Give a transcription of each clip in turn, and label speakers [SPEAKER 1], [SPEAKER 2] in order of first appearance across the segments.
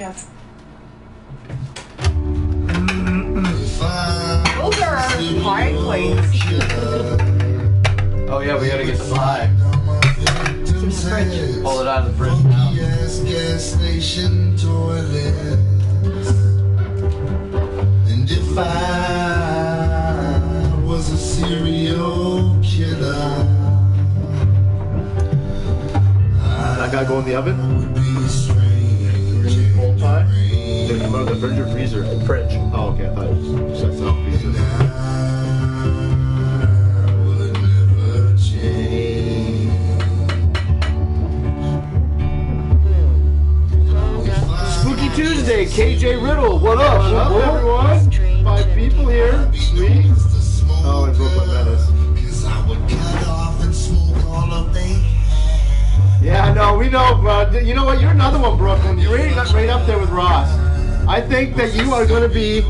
[SPEAKER 1] Yes. Those are high plates.
[SPEAKER 2] Oh yeah, we gotta get the pie.
[SPEAKER 1] It's in the fridge.
[SPEAKER 2] Pull it out of the fridge now.
[SPEAKER 3] Gas station toilet. And if I was a serial killer,
[SPEAKER 4] That guy go in the oven?
[SPEAKER 3] would be strange.
[SPEAKER 4] Cold pie? Did it come out of the fridge or freezer? Fridge. Oh, okay. I thought it was just out of the freezer.
[SPEAKER 3] I would never change.
[SPEAKER 4] Spooky Tuesday, KJ Riddle. What up? What up, everyone? 5 people here. Sweet. Oh, and BklynMenace.
[SPEAKER 3] Cause I would cut off and smoke all of they.
[SPEAKER 4] Yeah, no, we know, bro. You know what? You're another one, Brooklyn. You're right up there with Ross. I think that you are going to be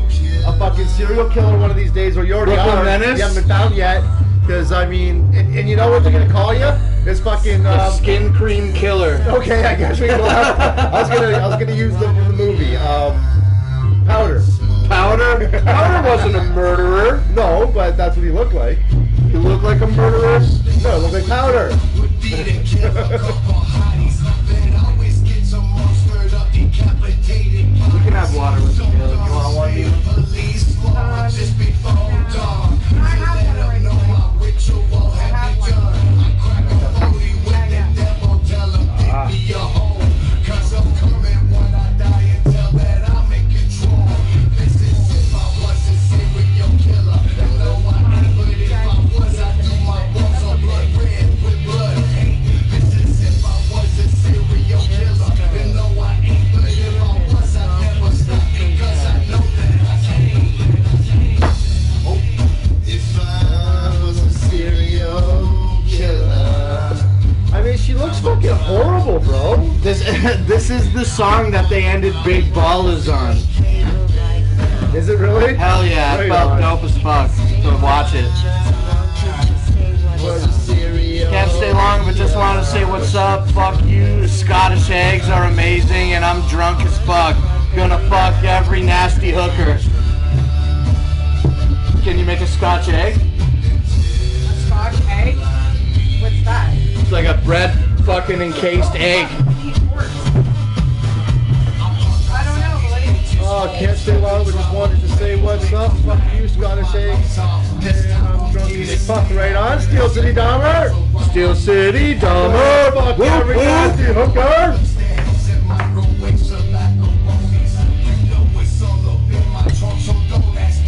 [SPEAKER 4] a fucking serial killer one of these days, or you already are.
[SPEAKER 2] BklynMenace?
[SPEAKER 4] You haven't been found yet. Because, I mean, and you know what they're going to call you? It's fucking...
[SPEAKER 2] Skin cream killer.
[SPEAKER 4] Okay, I guess we will have I was gonna use them from the movie. Powder.
[SPEAKER 2] Powder? Powder wasn't a murderer.
[SPEAKER 4] No, but that's what he looked like.
[SPEAKER 2] You look like a murderer?
[SPEAKER 4] No, it looked like Powder.
[SPEAKER 2] You can have water with the meal if you want one.
[SPEAKER 4] She looks fucking horrible, bro.
[SPEAKER 2] This is the song that they ended Big Ballers on.
[SPEAKER 4] Is it really?
[SPEAKER 2] Hell yeah, it felt dope as fuck to watch it. Can't stay long, but just want to say what's up. Fuck you. Scottish eggs are amazing, and I'm drunk as fuck. Gonna fuck every nasty hooker. Can you make a Scotch egg?
[SPEAKER 1] A Scotch egg? What's that?
[SPEAKER 2] It's like a bread fucking encased egg.
[SPEAKER 1] I don't know, buddy.
[SPEAKER 4] Oh, can't stay long, but just wanted to say what's up. Fuck you, Scottish eggs. And I'm drunk as fuck. Right on, Steel City Dahmer.
[SPEAKER 2] Steel City Dahmer.
[SPEAKER 4] Fuck every nasty hooker.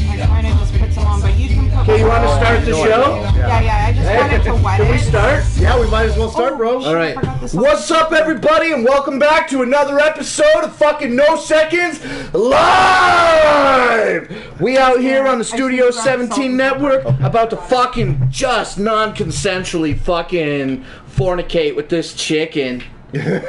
[SPEAKER 1] I kind of just put some on, but you can put.
[SPEAKER 2] Okay, you want to start the show?
[SPEAKER 1] Yeah, I just wanted to wet
[SPEAKER 2] Can we
[SPEAKER 1] it.
[SPEAKER 2] start?
[SPEAKER 4] Yeah, we might as well start, bro.
[SPEAKER 2] All right. What's up, everybody, and welcome back to another episode of fucking No Seconds Live. We out here on the Studio 17 network about to fucking just non-consensually fucking fornicate with this chicken.
[SPEAKER 4] Yeah,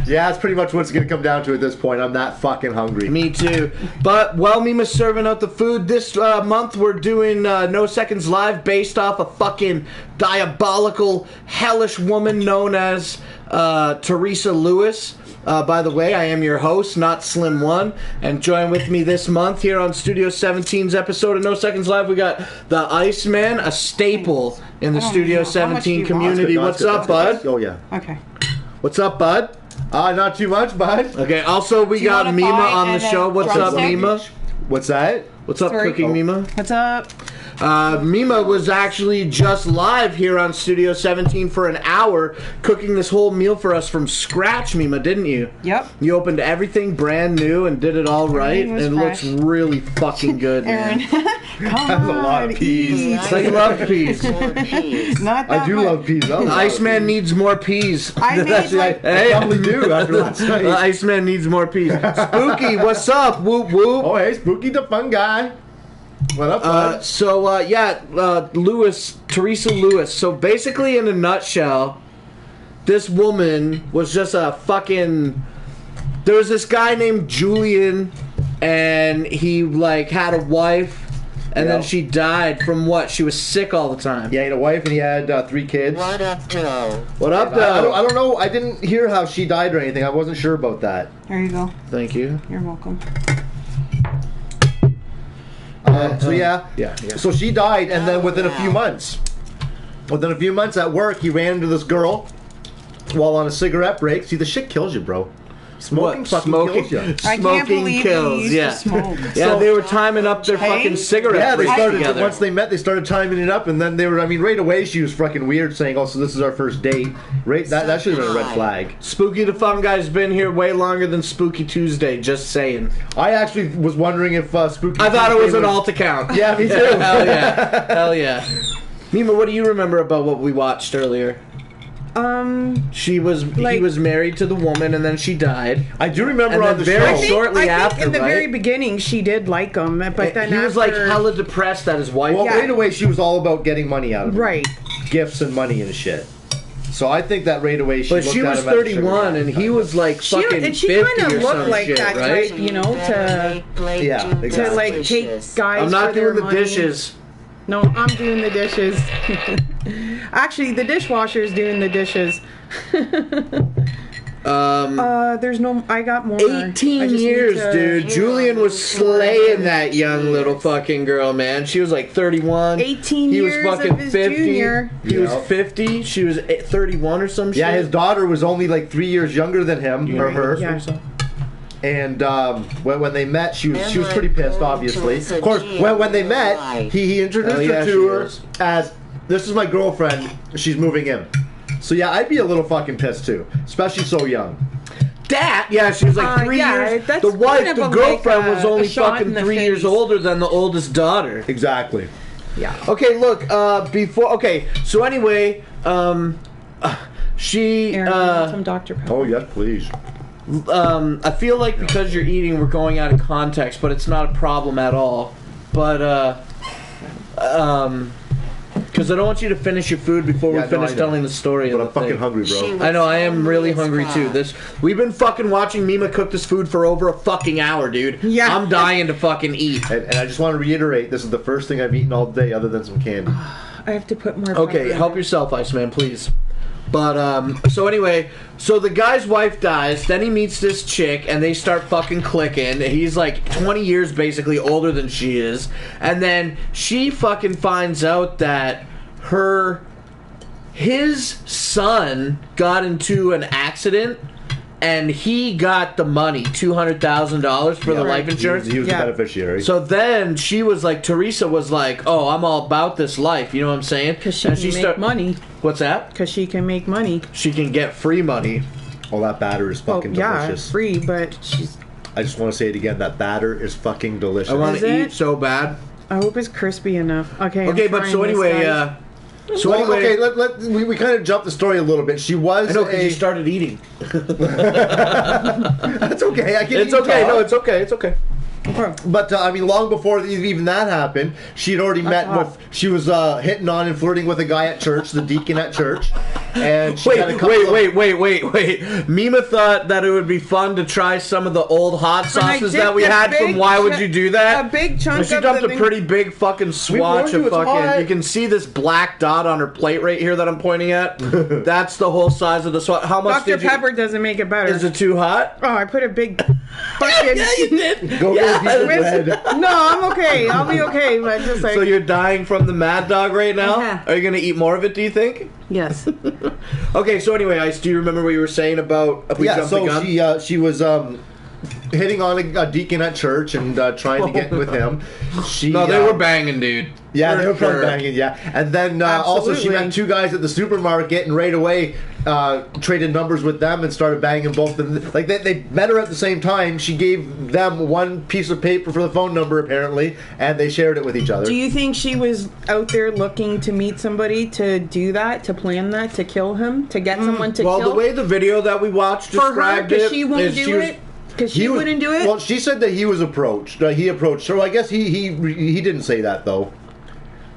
[SPEAKER 4] that's pretty much what it's gonna come down to at this point. I'm that fucking hungry.
[SPEAKER 2] Me too. But while Mima's serving out the food, this month we're doing No Seconds Live based off a fucking diabolical, hellish woman known as Teresa Lewis. By the way, I am your host, Notslim1, and join with me this month here on Studio 17's episode of No Seconds Live. We got the Iceman, a staple in the Studio 17 community. What's up, bud?
[SPEAKER 4] Oh yeah.
[SPEAKER 1] Okay.
[SPEAKER 2] What's up, bud?
[SPEAKER 4] Not too much, bud.
[SPEAKER 2] Okay, also we
[SPEAKER 1] Do you
[SPEAKER 2] got
[SPEAKER 1] want a
[SPEAKER 2] Mima
[SPEAKER 1] pie
[SPEAKER 2] on the
[SPEAKER 1] and a
[SPEAKER 2] show. What's up,
[SPEAKER 1] drumstick?
[SPEAKER 2] Mima?
[SPEAKER 4] What's that?
[SPEAKER 2] What's up,
[SPEAKER 1] Sorry.
[SPEAKER 2] Cooking Mima?
[SPEAKER 1] What's up?
[SPEAKER 2] Mima was actually just live here on Studio 17 for an hour, cooking this whole meal for us from scratch, Mima, didn't you?
[SPEAKER 1] Yep.
[SPEAKER 2] You opened everything brand new and did it all right,
[SPEAKER 1] Everything
[SPEAKER 2] and it
[SPEAKER 1] was
[SPEAKER 2] looks
[SPEAKER 1] fresh.
[SPEAKER 2] really fucking good,
[SPEAKER 1] Aaron,
[SPEAKER 2] man.
[SPEAKER 1] come
[SPEAKER 4] That's a lot of
[SPEAKER 1] on,
[SPEAKER 4] peas.
[SPEAKER 1] eat.
[SPEAKER 2] I love peas.
[SPEAKER 1] Not that
[SPEAKER 4] I do
[SPEAKER 1] much.
[SPEAKER 4] love peas.
[SPEAKER 2] The Iceman needs more peas.
[SPEAKER 1] I made like
[SPEAKER 4] I probably do after last
[SPEAKER 2] The
[SPEAKER 4] night.
[SPEAKER 2] Iceman needs more peas. Spooky, what's up? Whoop whoop.
[SPEAKER 4] Oh, hey, Spooky the fun guy. What up, bud?
[SPEAKER 2] Lewis, Teresa Lewis. So basically, in a nutshell, this woman was just a fucking. There was this guy named Julian, and he like had a wife, And then she died from what? She was sick all the time.
[SPEAKER 4] Yeah, he had a wife and he had 3 kids.
[SPEAKER 5] What up, Joe?
[SPEAKER 2] What up,
[SPEAKER 4] I
[SPEAKER 2] though?
[SPEAKER 4] don't know. I didn't hear how she died or anything. I wasn't sure about that.
[SPEAKER 1] There you go.
[SPEAKER 2] Thank you.
[SPEAKER 1] You're welcome.
[SPEAKER 4] So yeah. So she died, and then within a few months at work, he ran into this girl while on a cigarette break. See, the shit kills you, bro. Smoking fucking kills you.
[SPEAKER 1] I can't believe
[SPEAKER 2] kills.
[SPEAKER 1] he used to smoke.
[SPEAKER 2] Yeah, they were timing up their fucking cigarette
[SPEAKER 4] Yeah, they
[SPEAKER 2] breaks
[SPEAKER 4] started
[SPEAKER 2] together.
[SPEAKER 4] once they met. They started timing it up, and then they were. I mean, right away she was fucking weird, saying, "Oh, so this is our first date." Right? That should have been a red flag.
[SPEAKER 2] Spooky the Fun Guy's been here way longer than Spooky Tuesday. Just saying.
[SPEAKER 4] I actually was wondering if Spooky.
[SPEAKER 2] I thought it was an
[SPEAKER 4] Tuesday
[SPEAKER 2] alt account.
[SPEAKER 4] Yeah, me too.
[SPEAKER 2] Hell yeah. Hell yeah. Mima, what do you remember about what we watched earlier? He was married to the woman and then she died.
[SPEAKER 4] I do remember
[SPEAKER 2] and
[SPEAKER 4] on the
[SPEAKER 2] very
[SPEAKER 4] show.
[SPEAKER 2] shortly
[SPEAKER 6] I
[SPEAKER 2] after,
[SPEAKER 6] think in the
[SPEAKER 2] right?
[SPEAKER 6] very beginning she did like him, but then
[SPEAKER 2] he was like hella depressed that his wife.
[SPEAKER 4] Well, right away she was all about getting money out of him.
[SPEAKER 6] Right.
[SPEAKER 4] Gifts and money and shit. So I think that right away she.
[SPEAKER 2] But she was 31 and he was like fucking 50
[SPEAKER 6] she kind of
[SPEAKER 2] or
[SPEAKER 6] looked
[SPEAKER 2] some
[SPEAKER 6] like
[SPEAKER 2] shit,
[SPEAKER 6] that
[SPEAKER 2] right?
[SPEAKER 6] type, you know, to like take guys.
[SPEAKER 2] I'm not
[SPEAKER 6] for their
[SPEAKER 2] doing the
[SPEAKER 6] money.
[SPEAKER 2] dishes.
[SPEAKER 6] No, I'm doing the dishes. Actually, the dishwasher's doing the dishes. There's no. I got more.
[SPEAKER 2] 18 years, dude. Julian was slaying that young little fucking girl, man. She was like 31.
[SPEAKER 6] 18
[SPEAKER 2] he was
[SPEAKER 6] years
[SPEAKER 2] fucking
[SPEAKER 6] of his
[SPEAKER 2] 50.
[SPEAKER 6] junior.
[SPEAKER 2] He was 50. She was 31 or some shit.
[SPEAKER 4] Yeah, his daughter was only like 3 years younger than him or her.
[SPEAKER 6] Yeah.
[SPEAKER 4] And when they met, she was pretty pissed, obviously. Of course, when they met, he introduced her to her as, "This is my girlfriend. She's moving in." So yeah, I'd be a little fucking pissed too, especially so young.
[SPEAKER 2] Yeah, she was like 3 years.
[SPEAKER 6] That's
[SPEAKER 2] The wife,
[SPEAKER 6] kind
[SPEAKER 2] the
[SPEAKER 6] of
[SPEAKER 2] girlfriend,
[SPEAKER 6] like
[SPEAKER 2] was only
[SPEAKER 6] a shot
[SPEAKER 2] fucking
[SPEAKER 6] in the
[SPEAKER 2] 3 years
[SPEAKER 6] face.
[SPEAKER 2] older than the oldest daughter.
[SPEAKER 4] Exactly.
[SPEAKER 6] Yeah.
[SPEAKER 2] Okay, look. So anyway, she.
[SPEAKER 6] Aaron, you want some Dr. Pepper?
[SPEAKER 4] Oh yes, please.
[SPEAKER 2] I feel like because you're eating, we're going out of context, but it's not a problem at all. But because I don't want you to finish your food before we finish telling the story.
[SPEAKER 4] But
[SPEAKER 2] of
[SPEAKER 4] I'm fucking hungry, bro.
[SPEAKER 2] I know, I am really hungry too. We've been fucking watching Mima cook this food for over a fucking hour, dude.
[SPEAKER 6] Yeah.
[SPEAKER 2] I'm dying to fucking eat.
[SPEAKER 4] And I just want to reiterate, this is the first thing I've eaten all day other than some candy.
[SPEAKER 6] I have to put more.
[SPEAKER 2] Okay,
[SPEAKER 6] pepper
[SPEAKER 2] help
[SPEAKER 6] in.
[SPEAKER 2] yourself, Iceman, please. But, so anyway, so the guy's wife dies, then he meets this chick, and they start fucking clicking. He's like 20 years basically older than she is. And then she fucking finds out that his son got into an accident, and he got the money, $200,000 for the life insurance.
[SPEAKER 4] He was the beneficiary.
[SPEAKER 2] So then she was like, Teresa was like, "Oh, I'm all about this life." You know what I'm saying?
[SPEAKER 6] Because she can make money.
[SPEAKER 2] What's that?
[SPEAKER 6] Because she can make money.
[SPEAKER 2] She can get free money.
[SPEAKER 4] Oh, that batter is fucking delicious.
[SPEAKER 6] Yeah, free, but she's.
[SPEAKER 4] I just want to say it again. That batter is fucking delicious.
[SPEAKER 2] I want
[SPEAKER 6] Is
[SPEAKER 2] to
[SPEAKER 6] it?
[SPEAKER 2] eat so bad.
[SPEAKER 6] I hope it's crispy enough. Okay.
[SPEAKER 2] Okay,
[SPEAKER 6] I'm
[SPEAKER 2] but
[SPEAKER 6] trying
[SPEAKER 2] so
[SPEAKER 6] this,
[SPEAKER 2] anyway,
[SPEAKER 6] guys.
[SPEAKER 4] Okay, we kind of jumped the story a little bit. She was.
[SPEAKER 2] I know because you started eating.
[SPEAKER 4] That's okay. I can.
[SPEAKER 2] It's okay. No, it's okay. It's okay.
[SPEAKER 4] But I mean, long before even that happened, she had already met with. She was hitting on and flirting with a guy at church, the deacon at church, and she had a couple
[SPEAKER 2] Wait. Mima thought that it would be fun to try some of the old hot sauces that we had from Why Would You Do That?
[SPEAKER 6] A big chunk
[SPEAKER 2] She
[SPEAKER 6] of
[SPEAKER 2] dumped
[SPEAKER 6] the
[SPEAKER 2] a pretty big fucking swatch of
[SPEAKER 4] it's hot.
[SPEAKER 2] fucking. You can see this black dot on her plate right here that I'm pointing at. That's the whole size of the swatch. How much
[SPEAKER 6] Dr.
[SPEAKER 2] did you?
[SPEAKER 6] Pepper doesn't make it better.
[SPEAKER 2] Is it too hot?
[SPEAKER 6] Oh, I put a big fucking.
[SPEAKER 2] Yeah, you did.
[SPEAKER 4] Go get a piece of bread.
[SPEAKER 6] No, I'm okay. I'll be okay. But just like.
[SPEAKER 2] So you're dying from the Mad Dog right now?
[SPEAKER 6] Uh-huh.
[SPEAKER 2] Are you gonna eat more of it? Do you think?
[SPEAKER 6] Yes.
[SPEAKER 2] Okay, so anyway, Ice, do you remember what you were saying about if we jumped the gun?
[SPEAKER 4] She was hitting on a deacon at church and trying to get with him.
[SPEAKER 2] No, they were banging, dude.
[SPEAKER 4] Yeah, they were
[SPEAKER 2] For sure.
[SPEAKER 4] banging. Yeah, and then also she met two guys at the supermarket and right away traded numbers with them and started banging both. And like they met her at the same time. She gave them one piece of paper for the phone number apparently, and they shared it with each other.
[SPEAKER 6] Do you think she was out there looking to meet somebody to do that, to plan that, to kill him, to get someone to kill?
[SPEAKER 2] Well, the way the video that we watched
[SPEAKER 6] for her,
[SPEAKER 2] described
[SPEAKER 6] because
[SPEAKER 2] it,
[SPEAKER 6] she won't
[SPEAKER 2] is
[SPEAKER 6] do it. Because she wouldn't do it.
[SPEAKER 4] Well, she said that he was approached. He approached her. Well, I guess he didn't say that though.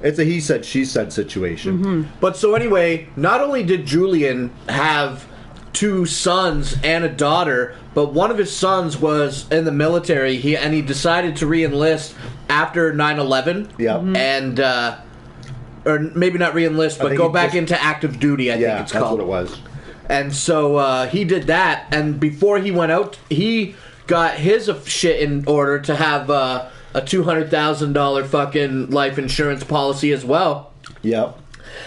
[SPEAKER 4] It's a he said she said situation.
[SPEAKER 6] Mm-hmm.
[SPEAKER 2] But so anyway, not only did Julian have 2 sons and a daughter, but one of his sons was in the military. He decided to re-enlist after 9/11.
[SPEAKER 4] Yeah.
[SPEAKER 2] And or maybe not re-enlist, but go back into active duty. I think it's called.
[SPEAKER 4] That's what it was.
[SPEAKER 2] And so he did that, and before he went out, he got his shit in order to have a $200,000 fucking life insurance policy as well.
[SPEAKER 4] Yep.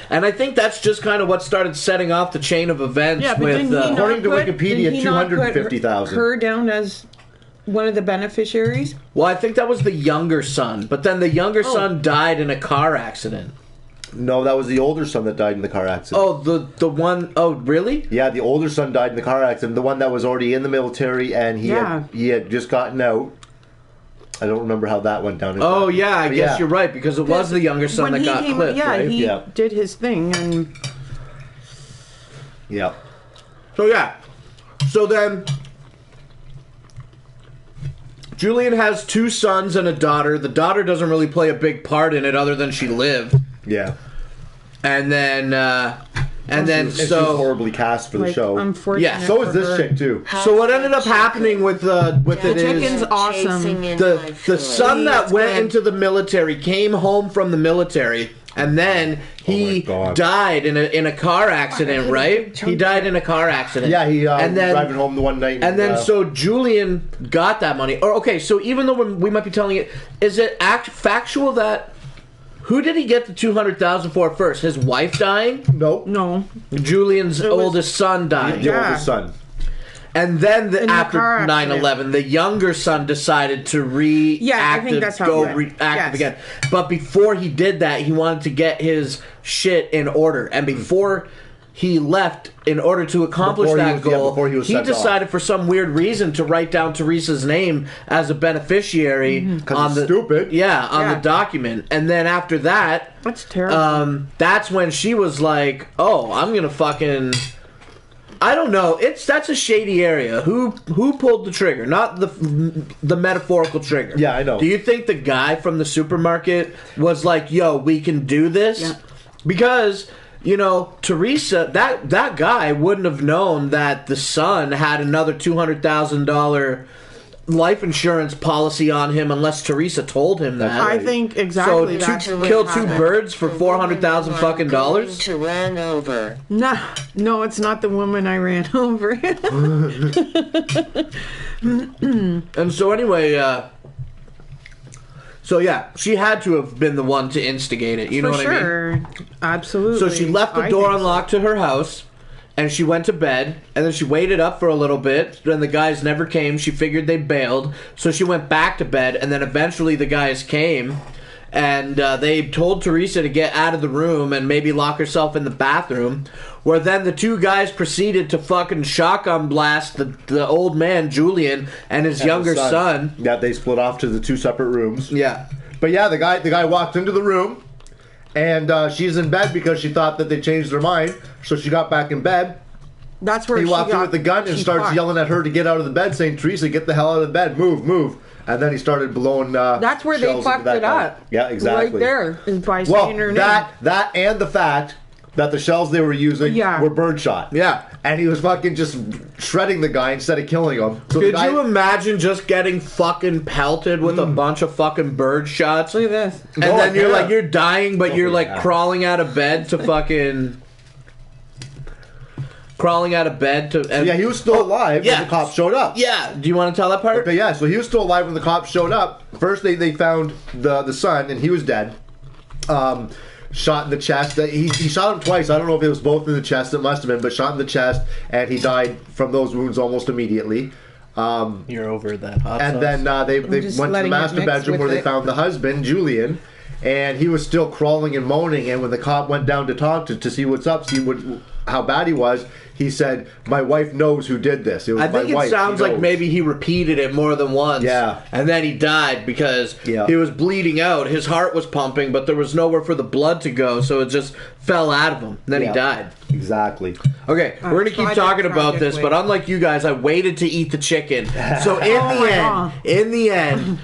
[SPEAKER 2] And I think that's just kind of what started setting off the chain of events.
[SPEAKER 6] Yeah, but
[SPEAKER 2] with
[SPEAKER 4] according to Wikipedia, 250,000.
[SPEAKER 6] Her down as one of the beneficiaries.
[SPEAKER 2] well, I think that was the younger son, but then the younger son died in a car accident.
[SPEAKER 4] No, that was the older son that died in the car accident.
[SPEAKER 2] Oh, the one oh really?
[SPEAKER 4] Yeah, the older son died in the car accident. The one that was already in the military, and he had just gotten out. I don't remember how that went down.
[SPEAKER 2] Oh yeah, I guess you're right, because it was the younger son that got clipped, right?
[SPEAKER 6] He did his thing, and
[SPEAKER 2] So then Julian has 2 sons and a daughter. The daughter doesn't really play a big part in it, other than she lived.
[SPEAKER 4] Yeah.
[SPEAKER 2] And then
[SPEAKER 4] she's horribly cast for the show.
[SPEAKER 6] Unfortunate.
[SPEAKER 2] Yeah,
[SPEAKER 4] so is this chick too.
[SPEAKER 2] So what ended up happening with it is
[SPEAKER 6] chicken's awesome.
[SPEAKER 2] the son that went into the military came home from the military, and then he died in a car accident, right? He died in a car accident.
[SPEAKER 4] Yeah, he and then driving home the one night.
[SPEAKER 2] And then so Julian got that money. Or okay, so even though we might be telling it, is it factual that who did he get the $200,000 for first? His wife dying?
[SPEAKER 4] Nope.
[SPEAKER 6] No.
[SPEAKER 2] Julian's oldest son died.
[SPEAKER 4] The oldest son.
[SPEAKER 2] And then after 9/11, the younger son decided to
[SPEAKER 6] I think that's how
[SPEAKER 2] reactive again. But before he did that, he wanted to get his shit in order. And before he left, in order to accomplish that goal, he decided for some weird reason to write down Teresa's name as a beneficiary on the the document. And then after that,
[SPEAKER 6] that's terrible.
[SPEAKER 2] That's when she was like, "Oh, I'm gonna fucking." I don't know. That's a shady area. Who pulled the trigger? Not the metaphorical trigger.
[SPEAKER 4] Yeah, I know.
[SPEAKER 2] Do you think the guy from the supermarket was like, "Yo, we can do this"?
[SPEAKER 6] Yeah.
[SPEAKER 2] Because Teresa, that guy wouldn't have known that the son had another $200,000 life insurance policy on him unless Teresa told him that.
[SPEAKER 6] I think exactly.
[SPEAKER 2] So kill 2 birds for $400,000 fucking dollars.
[SPEAKER 5] To run over.
[SPEAKER 6] No, it's not the woman I ran over.
[SPEAKER 2] And so anyway, so yeah, she had to have been the one to instigate it. You know what I mean?
[SPEAKER 6] Absolutely.
[SPEAKER 2] So she left the door unlocked to her house, and she went to bed, and then she waited up for a little bit, and the guys never came. She figured they bailed, so she went back to bed, and then eventually the guys came, and they told Teresa to get out of the room and maybe lock herself in the bathroom, where then the 2 guys proceeded to fucking shotgun blast the old man, Julian, and his younger son.
[SPEAKER 4] Yeah, they split off to the 2 separate rooms.
[SPEAKER 2] Yeah.
[SPEAKER 4] But yeah, the guy walked into the room, and she's in bed because she thought that they changed their mind, so she got back in bed.
[SPEAKER 6] That's where
[SPEAKER 4] he walked in with the gun and starts yelling at her to get out of the bed, saying, "Teresa, get the hell out of the bed, move." And then he started blowing
[SPEAKER 6] that's where they fucked it up.
[SPEAKER 4] Yeah, exactly.
[SPEAKER 6] Right there is by saying her name.
[SPEAKER 4] That and the fact that the shells they were using were birdshot.
[SPEAKER 2] Yeah.
[SPEAKER 4] And he was fucking just shredding the guy instead of killing him. So
[SPEAKER 2] could you imagine just getting fucking pelted with a bunch of fucking bird shots?
[SPEAKER 6] Look at this.
[SPEAKER 2] And then you're dying, but you're crawling out of bed to fucking... Crawling out of bed to... And,
[SPEAKER 4] he was still alive when the cops showed up.
[SPEAKER 2] Yeah. Do you want to tell that part?
[SPEAKER 4] Okay, yeah, so he was still alive when the cops showed up. First, they found the son, and he was dead. Shot in the chest. He shot him twice. I don't know if it was both in the chest. It must have been, but shot in the chest, and he died from those wounds almost immediately.
[SPEAKER 2] You're over that hot
[SPEAKER 4] and
[SPEAKER 2] sauce.
[SPEAKER 4] Then they went to the master bedroom where they found the husband, Julian, and he was still crawling and moaning. And when the cop went down to talk to see what's up, how bad he was, he said, "My wife knows who did this. It was
[SPEAKER 2] I think
[SPEAKER 4] my wife.
[SPEAKER 2] It sounds like maybe he repeated it more than once.
[SPEAKER 4] Yeah.
[SPEAKER 2] And then he died because he was bleeding out. His heart was pumping, but there was nowhere for the blood to go, so it just fell out of him. And then he died.
[SPEAKER 4] Exactly.
[SPEAKER 2] Okay, we're going to keep talking about this, but unlike you guys, I waited to eat the chicken. So in the end,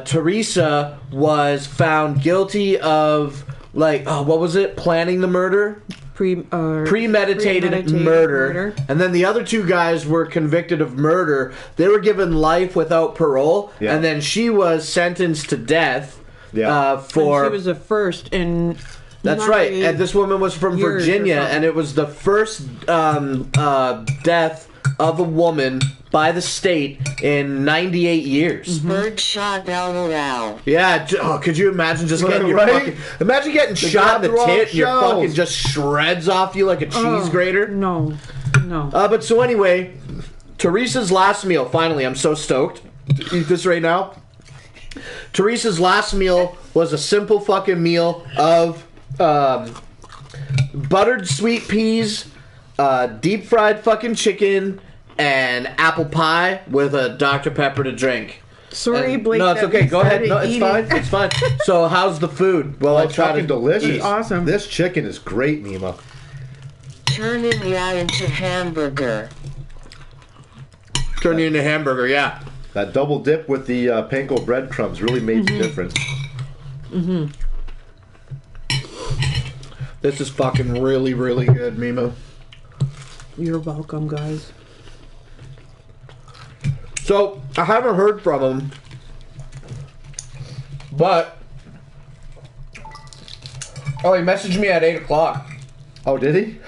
[SPEAKER 2] Teresa was found guilty of, what was it? Planning the murder? premeditated murder. And then the other two guys were convicted of murder. They were given life without parole, and then she was sentenced to death for...
[SPEAKER 6] And she was the first in...
[SPEAKER 2] That's right, and this woman was from Virginia, and it was the first death of a woman by the state in 98 years.
[SPEAKER 5] Birdshot LOL.
[SPEAKER 2] Yeah, could you imagine just getting your fucking... Imagine getting shot in the tit and your fucking just shreds off you like a cheese grater.
[SPEAKER 6] No.
[SPEAKER 2] But so anyway, Teresa's last meal, finally, I'm so stoked to eat this right now. Teresa's last meal was a simple fucking meal of buttered sweet peas, deep fried fucking chicken, and apple pie with a Dr. Pepper to drink.
[SPEAKER 6] Sorry, Blake.
[SPEAKER 2] No, it's okay. Go ahead. No, it's fine. It's fine. So, how's the food? Well,
[SPEAKER 4] it's fucking delicious.
[SPEAKER 6] It's awesome.
[SPEAKER 4] This chicken is great, Nima.
[SPEAKER 5] Turning ya into hamburger.
[SPEAKER 2] Turning into hamburger, yeah.
[SPEAKER 4] That double dip with the panko breadcrumbs really made the difference.
[SPEAKER 2] This is fucking really, really good, Mima.
[SPEAKER 6] You're welcome, guys.
[SPEAKER 2] So, I haven't heard from him, but... Oh, he messaged me at 8 o'clock.
[SPEAKER 4] Oh, did he?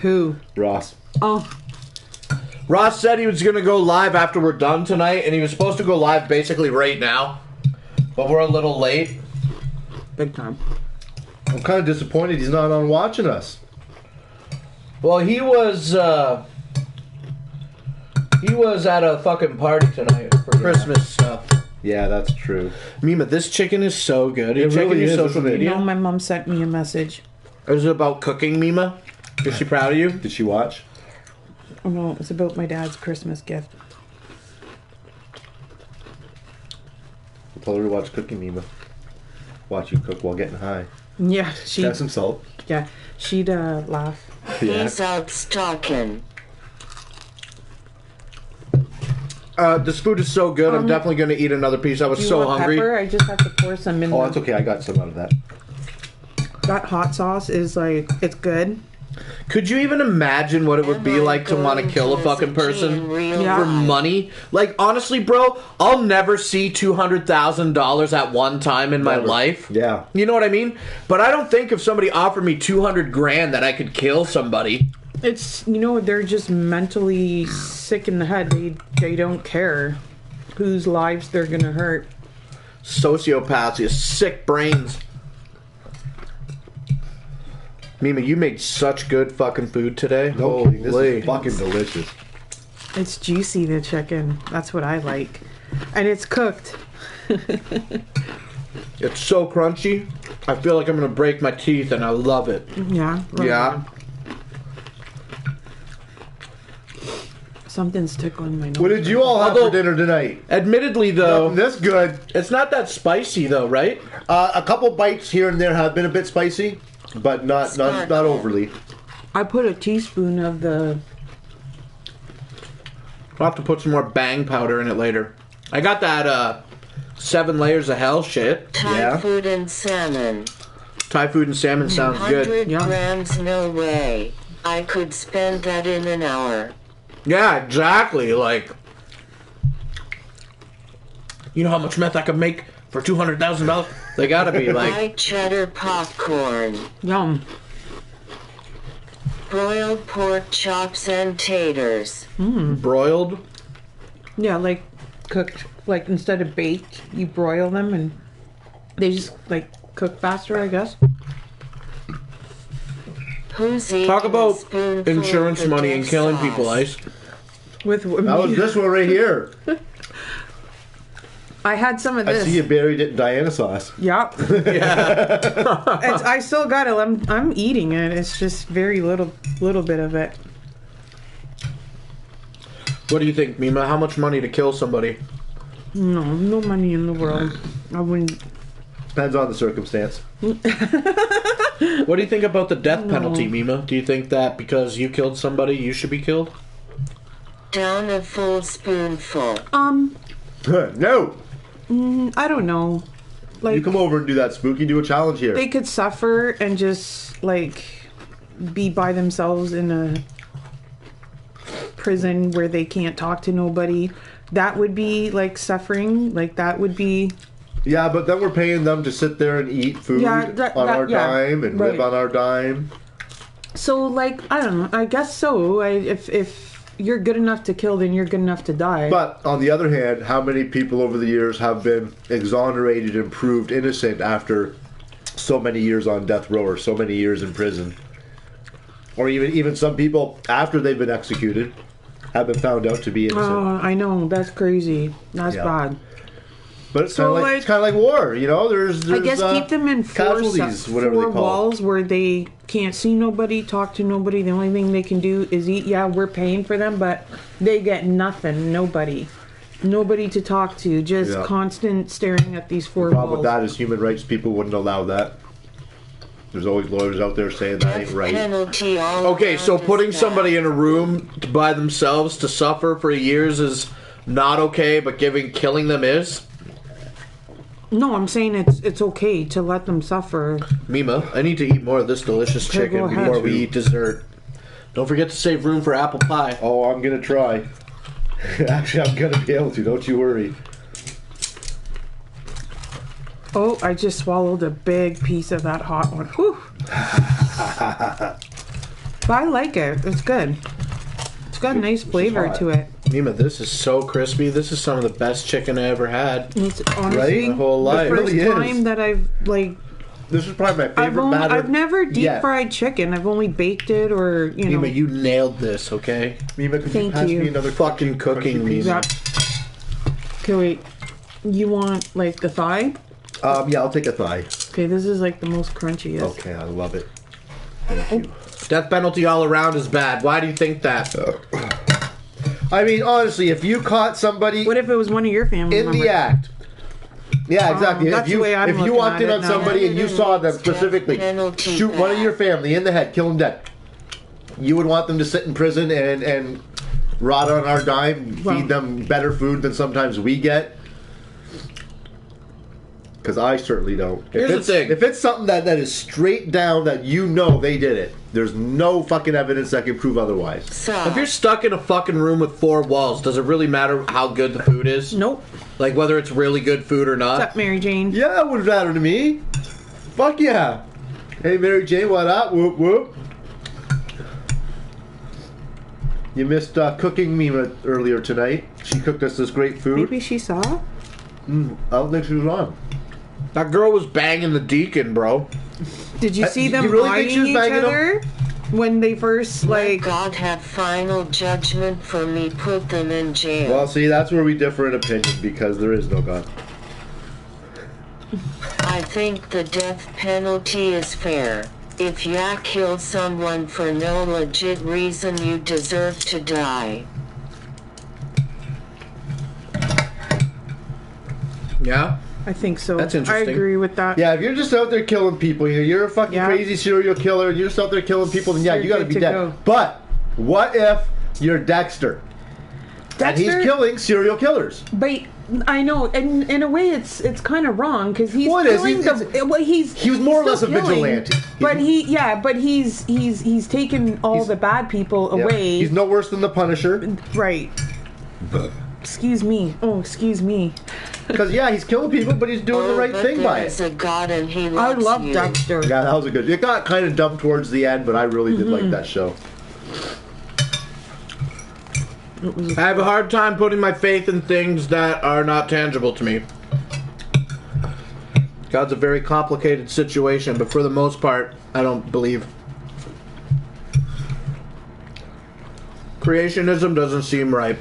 [SPEAKER 6] Who?
[SPEAKER 4] Ross.
[SPEAKER 6] Oh.
[SPEAKER 2] Ross said he was going to go live after we're done tonight, and he was supposed to go live basically right now, but we're a little late.
[SPEAKER 6] Big time.
[SPEAKER 4] I'm kind of disappointed he's not on watching us.
[SPEAKER 2] Well, he was at a fucking party tonight for Christmas stuff.
[SPEAKER 4] Yeah, that's true.
[SPEAKER 2] Mima, this chicken is so good.
[SPEAKER 4] It
[SPEAKER 2] checking
[SPEAKER 4] really
[SPEAKER 2] your
[SPEAKER 4] is,
[SPEAKER 2] social
[SPEAKER 4] isn't it?
[SPEAKER 2] media?
[SPEAKER 6] You know, my mom sent me a message.
[SPEAKER 2] Is it about cooking, Mima? Is she proud of you?
[SPEAKER 4] Did she watch?
[SPEAKER 6] Oh no, it's about my dad's Christmas gift.
[SPEAKER 4] Tell her to watch Cooking, Nima. Watch you cook while getting high.
[SPEAKER 6] Yeah, she.
[SPEAKER 4] Have some salt.
[SPEAKER 6] Yeah, she'd laugh.
[SPEAKER 4] Yeah.
[SPEAKER 5] He's out stalking.
[SPEAKER 2] This food is so good. I'm definitely going to eat another piece. I was
[SPEAKER 6] Do you
[SPEAKER 2] so
[SPEAKER 6] want
[SPEAKER 2] hungry.
[SPEAKER 6] pepper? I just have to pour some in.
[SPEAKER 4] Oh, that's okay. I got some out of that.
[SPEAKER 6] That hot sauce is like, it's good.
[SPEAKER 2] Could you even imagine what it would be like to want to kill a fucking person for money? Like, honestly, bro, I'll never see $200,000 at one time in my life.
[SPEAKER 4] Yeah.
[SPEAKER 2] You know what I mean? But I don't think if somebody offered me 200 grand that I could kill somebody.
[SPEAKER 6] It's, you know, they're just mentally sick in the head. They don't care whose lives they're gonna hurt.
[SPEAKER 2] Sociopaths, you sick brains. Mima, you made such good fucking food today.
[SPEAKER 4] No,
[SPEAKER 2] Holy.
[SPEAKER 4] this is fucking delicious.
[SPEAKER 6] It's juicy, the chicken. That's what I like. And it's cooked.
[SPEAKER 2] It's so crunchy. I feel like I'm gonna break my teeth, and I love it.
[SPEAKER 6] Yeah. Right.
[SPEAKER 2] Yeah.
[SPEAKER 6] Something's tickling my nose.
[SPEAKER 4] What did you all have for dinner tonight?
[SPEAKER 2] Admittedly, though,
[SPEAKER 4] Nothing this good.
[SPEAKER 2] it's not that spicy, though, right?
[SPEAKER 4] A couple bites here and there have been a bit spicy, but not overly.
[SPEAKER 6] I put a teaspoon of the...
[SPEAKER 2] I'll have to put some more bang powder in it later. I got that 7 layers of hell shit.
[SPEAKER 5] Thai food and salmon.
[SPEAKER 2] Thai food and salmon sounds
[SPEAKER 5] 100
[SPEAKER 2] good.
[SPEAKER 5] grams, no way. I could spend that in an hour.
[SPEAKER 2] Yeah, exactly. Like, you know how much meth I could make for $200,000? They gotta be like
[SPEAKER 5] White cheddar popcorn.
[SPEAKER 6] Yum.
[SPEAKER 5] Broiled pork chops and taters.
[SPEAKER 2] broiled.
[SPEAKER 6] Yeah, like cooked. Like instead of baked, you broil them and they just like cook faster, I guess.
[SPEAKER 5] Who's eating
[SPEAKER 2] Talk
[SPEAKER 5] a
[SPEAKER 2] about
[SPEAKER 5] spoonful
[SPEAKER 2] insurance
[SPEAKER 5] of the
[SPEAKER 2] money and
[SPEAKER 5] dish
[SPEAKER 2] killing
[SPEAKER 5] sauce?
[SPEAKER 2] people, Ice.
[SPEAKER 6] With
[SPEAKER 4] That was this one right here.
[SPEAKER 6] I had some of
[SPEAKER 4] I
[SPEAKER 6] this.
[SPEAKER 4] see you buried it in Diana sauce.
[SPEAKER 6] Yep. I still got it. I'm eating it. It's just very little bit of it.
[SPEAKER 2] What do you think, Mima? How much money to kill somebody?
[SPEAKER 6] No money in the world. I wouldn't.
[SPEAKER 4] Depends on the circumstance.
[SPEAKER 2] What do you think about the death penalty, Mima? Do you think that because you killed somebody, you should be killed?
[SPEAKER 5] Down a full spoonful.
[SPEAKER 4] No.
[SPEAKER 6] I don't know. Like
[SPEAKER 4] You come over and do that spooky. Do a challenge here.
[SPEAKER 6] they could suffer and just like be by themselves in a prison where they can't talk to nobody. That would be like suffering. Like that would be.
[SPEAKER 4] Yeah, but then we're paying them to sit there and eat food on our dime and live on our dime.
[SPEAKER 6] So, like, I don't know. I guess so. If you're good enough to kill, then you're good enough to die.
[SPEAKER 4] But on the other hand, how many people over the years have been exonerated and proved innocent after so many years on death row or so many years in prison? Or even some people, after they've been executed, have been found out to be innocent.
[SPEAKER 6] Oh, I know. That's crazy. That's bad.
[SPEAKER 4] But it's kind of like war, you know. There's
[SPEAKER 6] I guess keep them in four walls where they can't see nobody, talk to nobody. The only thing they can do is eat. Yeah, we're paying for them, but they get nothing. Nobody to talk to. Just constant staring at these four walls.
[SPEAKER 4] The problem with that is human rights people wouldn't allow that. There's always lawyers out there saying that ain't right.
[SPEAKER 2] Okay, so putting somebody in a room by themselves to suffer for years is not okay, but killing them is?
[SPEAKER 6] No, I'm saying it's okay to let them suffer.
[SPEAKER 2] Mima, I need to eat more of this delicious chicken before we eat dessert. Don't forget to save room for apple pie.
[SPEAKER 4] Oh, I'm going to try. Actually, I'm going to be able to. Don't you worry.
[SPEAKER 6] Oh, I just swallowed a big piece of that hot one. Whew. But I like it. It's good. It's got a nice flavor to it.
[SPEAKER 2] Mima, this is so crispy. This is some of the best chicken I ever had.
[SPEAKER 6] It's honestly
[SPEAKER 2] my whole life.
[SPEAKER 6] the first
[SPEAKER 4] It really
[SPEAKER 6] time that I've like.
[SPEAKER 4] This is probably my favorite batter.
[SPEAKER 6] I've never deep fried chicken. I've only baked it, or you know.
[SPEAKER 2] Mima, you nailed this. Okay.
[SPEAKER 4] Mima, could you pass me another
[SPEAKER 2] fucking cooking, Mima?
[SPEAKER 6] Okay, wait. You want like the thigh?
[SPEAKER 4] Yeah, I'll take a thigh.
[SPEAKER 6] Okay, this is like the most crunchiest.
[SPEAKER 4] Okay, I love it.
[SPEAKER 6] Thank you.
[SPEAKER 2] Death penalty all around is bad. Why do you think that?
[SPEAKER 4] I mean, honestly, if you caught somebody...
[SPEAKER 6] What if it was one of your family
[SPEAKER 4] in
[SPEAKER 6] members?
[SPEAKER 4] the act? Yeah, exactly.
[SPEAKER 6] That's the way I'm
[SPEAKER 4] if you
[SPEAKER 6] looking
[SPEAKER 4] walked in
[SPEAKER 6] at
[SPEAKER 4] on
[SPEAKER 6] it
[SPEAKER 4] somebody and you saw them specifically shoot one of your family in the head, kill them dead, you would want them to sit in prison and rot on our dime, feed them better food than sometimes we get? Because I certainly don't.
[SPEAKER 2] Here's the thing.
[SPEAKER 4] If it's something that is straight down that you know they did it, there's no fucking evidence that can prove otherwise.
[SPEAKER 2] If you're stuck in a fucking room with four walls, does it really matter how good the food is?
[SPEAKER 6] Nope.
[SPEAKER 2] Like whether it's really good food or not?
[SPEAKER 6] What's up, Mary Jane?
[SPEAKER 4] Yeah, it wouldn't matter to me. Fuck yeah. Hey, Mary Jane, what up? Whoop, whoop. You missed cooking Mima earlier tonight. She cooked us this great food.
[SPEAKER 6] Maybe she saw?
[SPEAKER 4] I don't think she was on.
[SPEAKER 2] That girl was banging the deacon, bro.
[SPEAKER 6] Did you see them
[SPEAKER 4] really think she was
[SPEAKER 6] eyeing each
[SPEAKER 4] banging
[SPEAKER 6] other? When they first, like...
[SPEAKER 5] Let God have final judgment for me, put them in jail.
[SPEAKER 4] Well, see, that's where we differ in opinion, because there is no God.
[SPEAKER 5] I think the death penalty is fair. If ya kill someone for no legit reason, you deserve to die.
[SPEAKER 2] Yeah?
[SPEAKER 6] I think so.
[SPEAKER 2] That's interesting.
[SPEAKER 6] I agree with that.
[SPEAKER 4] Yeah, if you're just out there killing people, you're a fucking crazy serial killer, and you're just out there killing people, then yeah, you gotta be dead.
[SPEAKER 6] Go.
[SPEAKER 4] But, what if you're Dexter? And he's killing serial killers.
[SPEAKER 6] But I know, and in a way, it's kind of wrong because he's killing
[SPEAKER 4] he was more or less a vigilante.
[SPEAKER 6] But he's taken all the bad people away.
[SPEAKER 4] He's no worse than the Punisher.
[SPEAKER 6] Right. Excuse me. Oh, excuse me.
[SPEAKER 4] Because he's killing people, but he's doing the right thing by it.
[SPEAKER 5] A God and he loves
[SPEAKER 6] I love
[SPEAKER 5] you.
[SPEAKER 6] Dexter.
[SPEAKER 4] Yeah, that was a good. It got kind of dumb towards the end, but I really did like that show.
[SPEAKER 2] I have a hard time putting my faith in things that are not tangible to me. God's a very complicated situation, but for the most part, I don't believe. Creationism doesn't seem right.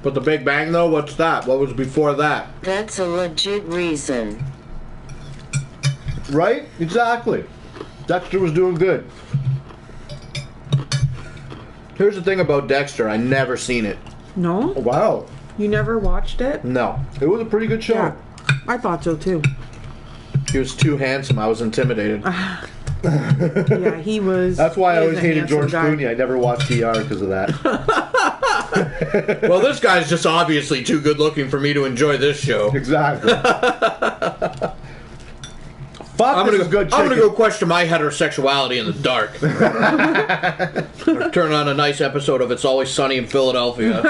[SPEAKER 2] But the Big Bang, though, what's that? What was before that?
[SPEAKER 5] That's a legit reason.
[SPEAKER 4] Right? Exactly. Dexter was doing good.
[SPEAKER 2] Here's the thing about Dexter. I never seen it.
[SPEAKER 6] No?
[SPEAKER 4] Wow.
[SPEAKER 6] You never watched it?
[SPEAKER 2] No.
[SPEAKER 4] It was a pretty good show.
[SPEAKER 6] Yeah. I thought so, too.
[SPEAKER 2] He was too handsome. I was intimidated.
[SPEAKER 6] Yeah, he was.
[SPEAKER 4] That's why I always
[SPEAKER 6] a
[SPEAKER 4] hated
[SPEAKER 6] handsome
[SPEAKER 4] George
[SPEAKER 6] guy.
[SPEAKER 4] Clooney. I never watched TR because of that.
[SPEAKER 2] Well, this guy's just obviously too good looking for me to enjoy this show.
[SPEAKER 4] Exactly.
[SPEAKER 2] I'm
[SPEAKER 4] this is good chicken.
[SPEAKER 2] I'm gonna go question my heterosexuality in the dark. Turn on a nice episode of It's Always Sunny in Philadelphia.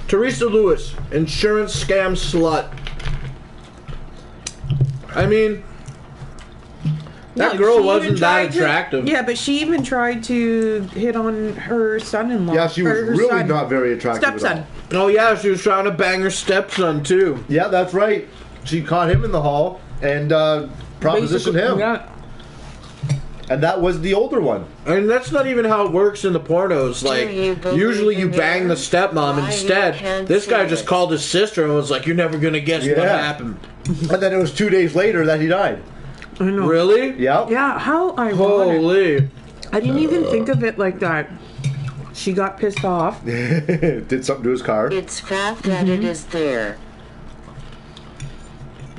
[SPEAKER 2] Teresa Lewis, insurance scam slut. I mean, that girl wasn't that attractive.
[SPEAKER 6] Yeah, but she even tried to hit on her son-in-law.
[SPEAKER 4] Yeah, she was really not very attractive
[SPEAKER 6] stepson.
[SPEAKER 4] at all.
[SPEAKER 2] Oh yeah, she was trying to bang her stepson too.
[SPEAKER 4] Yeah, that's right. She caught him in the hall and propositioned him.
[SPEAKER 6] Yeah.
[SPEAKER 4] And that was the older one.
[SPEAKER 2] And that's not even how it works in the pornos. Like, usually you bang the stepmom instead. This guy just called his sister and was like, "You're never gonna guess what happened."
[SPEAKER 4] And then it was 2 days later that he died.
[SPEAKER 6] I know.
[SPEAKER 2] Really?
[SPEAKER 4] Yeah.
[SPEAKER 6] Yeah, how ironic.
[SPEAKER 2] Holy.
[SPEAKER 6] I didn't even think of it like that. She got pissed off.
[SPEAKER 4] Did something to his car.
[SPEAKER 5] It's crap that it is there.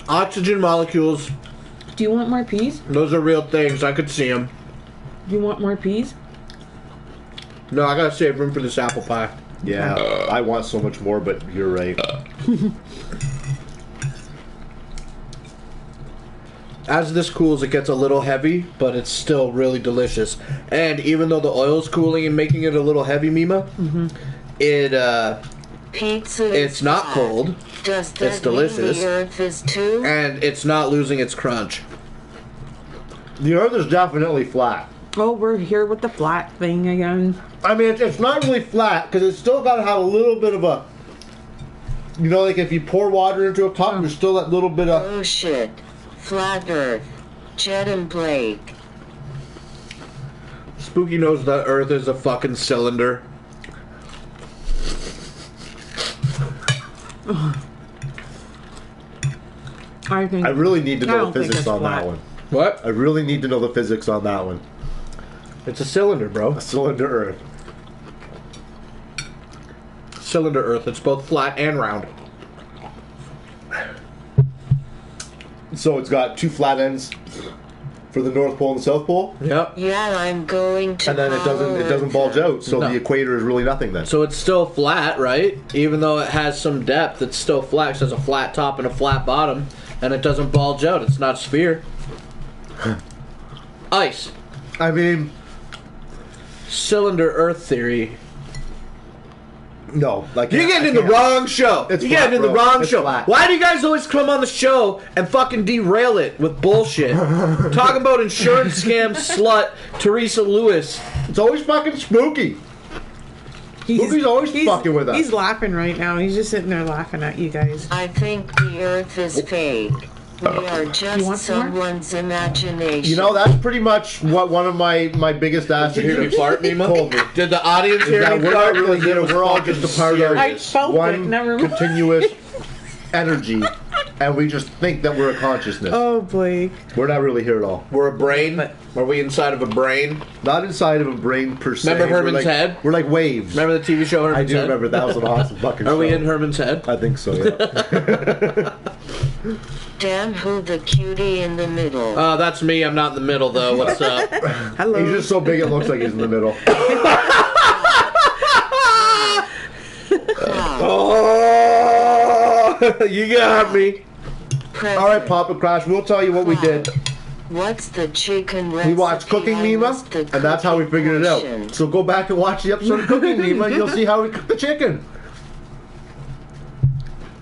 [SPEAKER 2] Oxygen molecules,
[SPEAKER 6] Do you want more peas?
[SPEAKER 2] those are real things. I could see them.
[SPEAKER 6] Do you want more peas?
[SPEAKER 2] No, I gotta save room for this apple pie.
[SPEAKER 4] Yeah, I want so much more, but you're right.
[SPEAKER 2] As this cools, it gets a little heavy, but it's still really delicious. And even though the oil's cooling and making it a little heavy, Mima,
[SPEAKER 5] Pizza
[SPEAKER 2] it's not cold.
[SPEAKER 5] Does that
[SPEAKER 2] It's delicious.
[SPEAKER 5] mean the earth is too?
[SPEAKER 2] And it's not losing its crunch.
[SPEAKER 4] The earth is definitely flat.
[SPEAKER 6] Oh, we're here with the flat thing again.
[SPEAKER 4] I mean, it's not really flat, because it's still got to have a little bit of a... You know, like if you pour water into a cup, there's still that little bit of...
[SPEAKER 5] Oh shit. Flat earth. Jed and Blake.
[SPEAKER 2] Spooky knows that Earth is a fucking cylinder.
[SPEAKER 6] I think.
[SPEAKER 4] I really need to
[SPEAKER 6] I
[SPEAKER 4] know
[SPEAKER 6] don't
[SPEAKER 4] the
[SPEAKER 6] think
[SPEAKER 4] physics
[SPEAKER 6] it's
[SPEAKER 4] on
[SPEAKER 6] flat.
[SPEAKER 4] that one.
[SPEAKER 2] What?
[SPEAKER 4] I really need to know the physics on that one.
[SPEAKER 2] It's a cylinder, bro.
[SPEAKER 4] A cylinder earth.
[SPEAKER 2] Cylinder Earth. It's both flat and round.
[SPEAKER 4] So it's got two flat ends for the North Pole and the South Pole,
[SPEAKER 2] Yep.
[SPEAKER 5] Yeah, I'm going to.
[SPEAKER 4] and then it doesn't bulge out. So
[SPEAKER 2] No.
[SPEAKER 4] the equator is really nothing then.
[SPEAKER 2] So it's still flat, right? Even though it has some depth, it's still flat. It has a flat top and a flat bottom, and it doesn't bulge out. It's not a sphere. Ice.
[SPEAKER 4] I mean,
[SPEAKER 2] Cylinder Earth theory.
[SPEAKER 4] no. Like
[SPEAKER 2] You're getting in the wrong show.
[SPEAKER 4] It's
[SPEAKER 2] You're
[SPEAKER 4] flat,
[SPEAKER 2] getting in the
[SPEAKER 4] bro.
[SPEAKER 2] wrong
[SPEAKER 4] It's
[SPEAKER 2] show.
[SPEAKER 4] flat.
[SPEAKER 2] Why do you guys always come on the show and fucking derail it with bullshit? Talk about insurance scam slut Teresa Lewis.
[SPEAKER 4] It's always fucking spooky. Spooky's always fucking with us.
[SPEAKER 6] He's laughing right now. He's just sitting there laughing at you guys.
[SPEAKER 5] I think the earth is fake. We are
[SPEAKER 6] You want
[SPEAKER 5] just
[SPEAKER 6] some more?
[SPEAKER 5] someone's imagination.
[SPEAKER 4] You know, that's pretty much what one of my biggest
[SPEAKER 2] Did you hear me
[SPEAKER 4] asks
[SPEAKER 2] fart, Mima?
[SPEAKER 4] told me.
[SPEAKER 2] Did the audience
[SPEAKER 4] Is
[SPEAKER 2] hear
[SPEAKER 4] that
[SPEAKER 2] me
[SPEAKER 4] we're
[SPEAKER 2] fart?
[SPEAKER 4] not really here. We're all just a part of
[SPEAKER 6] I felt it.
[SPEAKER 4] one
[SPEAKER 6] Never mind.
[SPEAKER 4] continuous energy, and we just think that we're a consciousness.
[SPEAKER 6] Oh, Blake.
[SPEAKER 4] We're not really here at all.
[SPEAKER 2] We're a brain? Are we inside of a brain?
[SPEAKER 4] Not inside of a brain per se.
[SPEAKER 2] Remember Herman's
[SPEAKER 4] We're like,
[SPEAKER 2] head?
[SPEAKER 4] We're like waves.
[SPEAKER 2] Remember the TV show Herman's
[SPEAKER 4] I do
[SPEAKER 2] Head?
[SPEAKER 4] remember that was an awesome fucking
[SPEAKER 2] Are
[SPEAKER 4] show.
[SPEAKER 2] we in Herman's head?
[SPEAKER 4] I think so, yeah.
[SPEAKER 5] Damn, who the cutie in the middle?
[SPEAKER 2] That's me. I'm not in the middle, though. What's up?
[SPEAKER 6] Hello.
[SPEAKER 4] He's just so big it looks like he's in the middle.
[SPEAKER 2] Oh, you got me.
[SPEAKER 4] All right, Papa Crash, we'll tell you what we did.
[SPEAKER 5] What's the chicken recipe?
[SPEAKER 4] We watched Cooking
[SPEAKER 5] I
[SPEAKER 4] Mima,
[SPEAKER 5] missed the
[SPEAKER 4] and that's how we
[SPEAKER 5] cooking
[SPEAKER 4] figured it out.
[SPEAKER 5] portion.
[SPEAKER 4] So go back and watch the episode of Cooking Mima, and you'll see how we cook the chicken.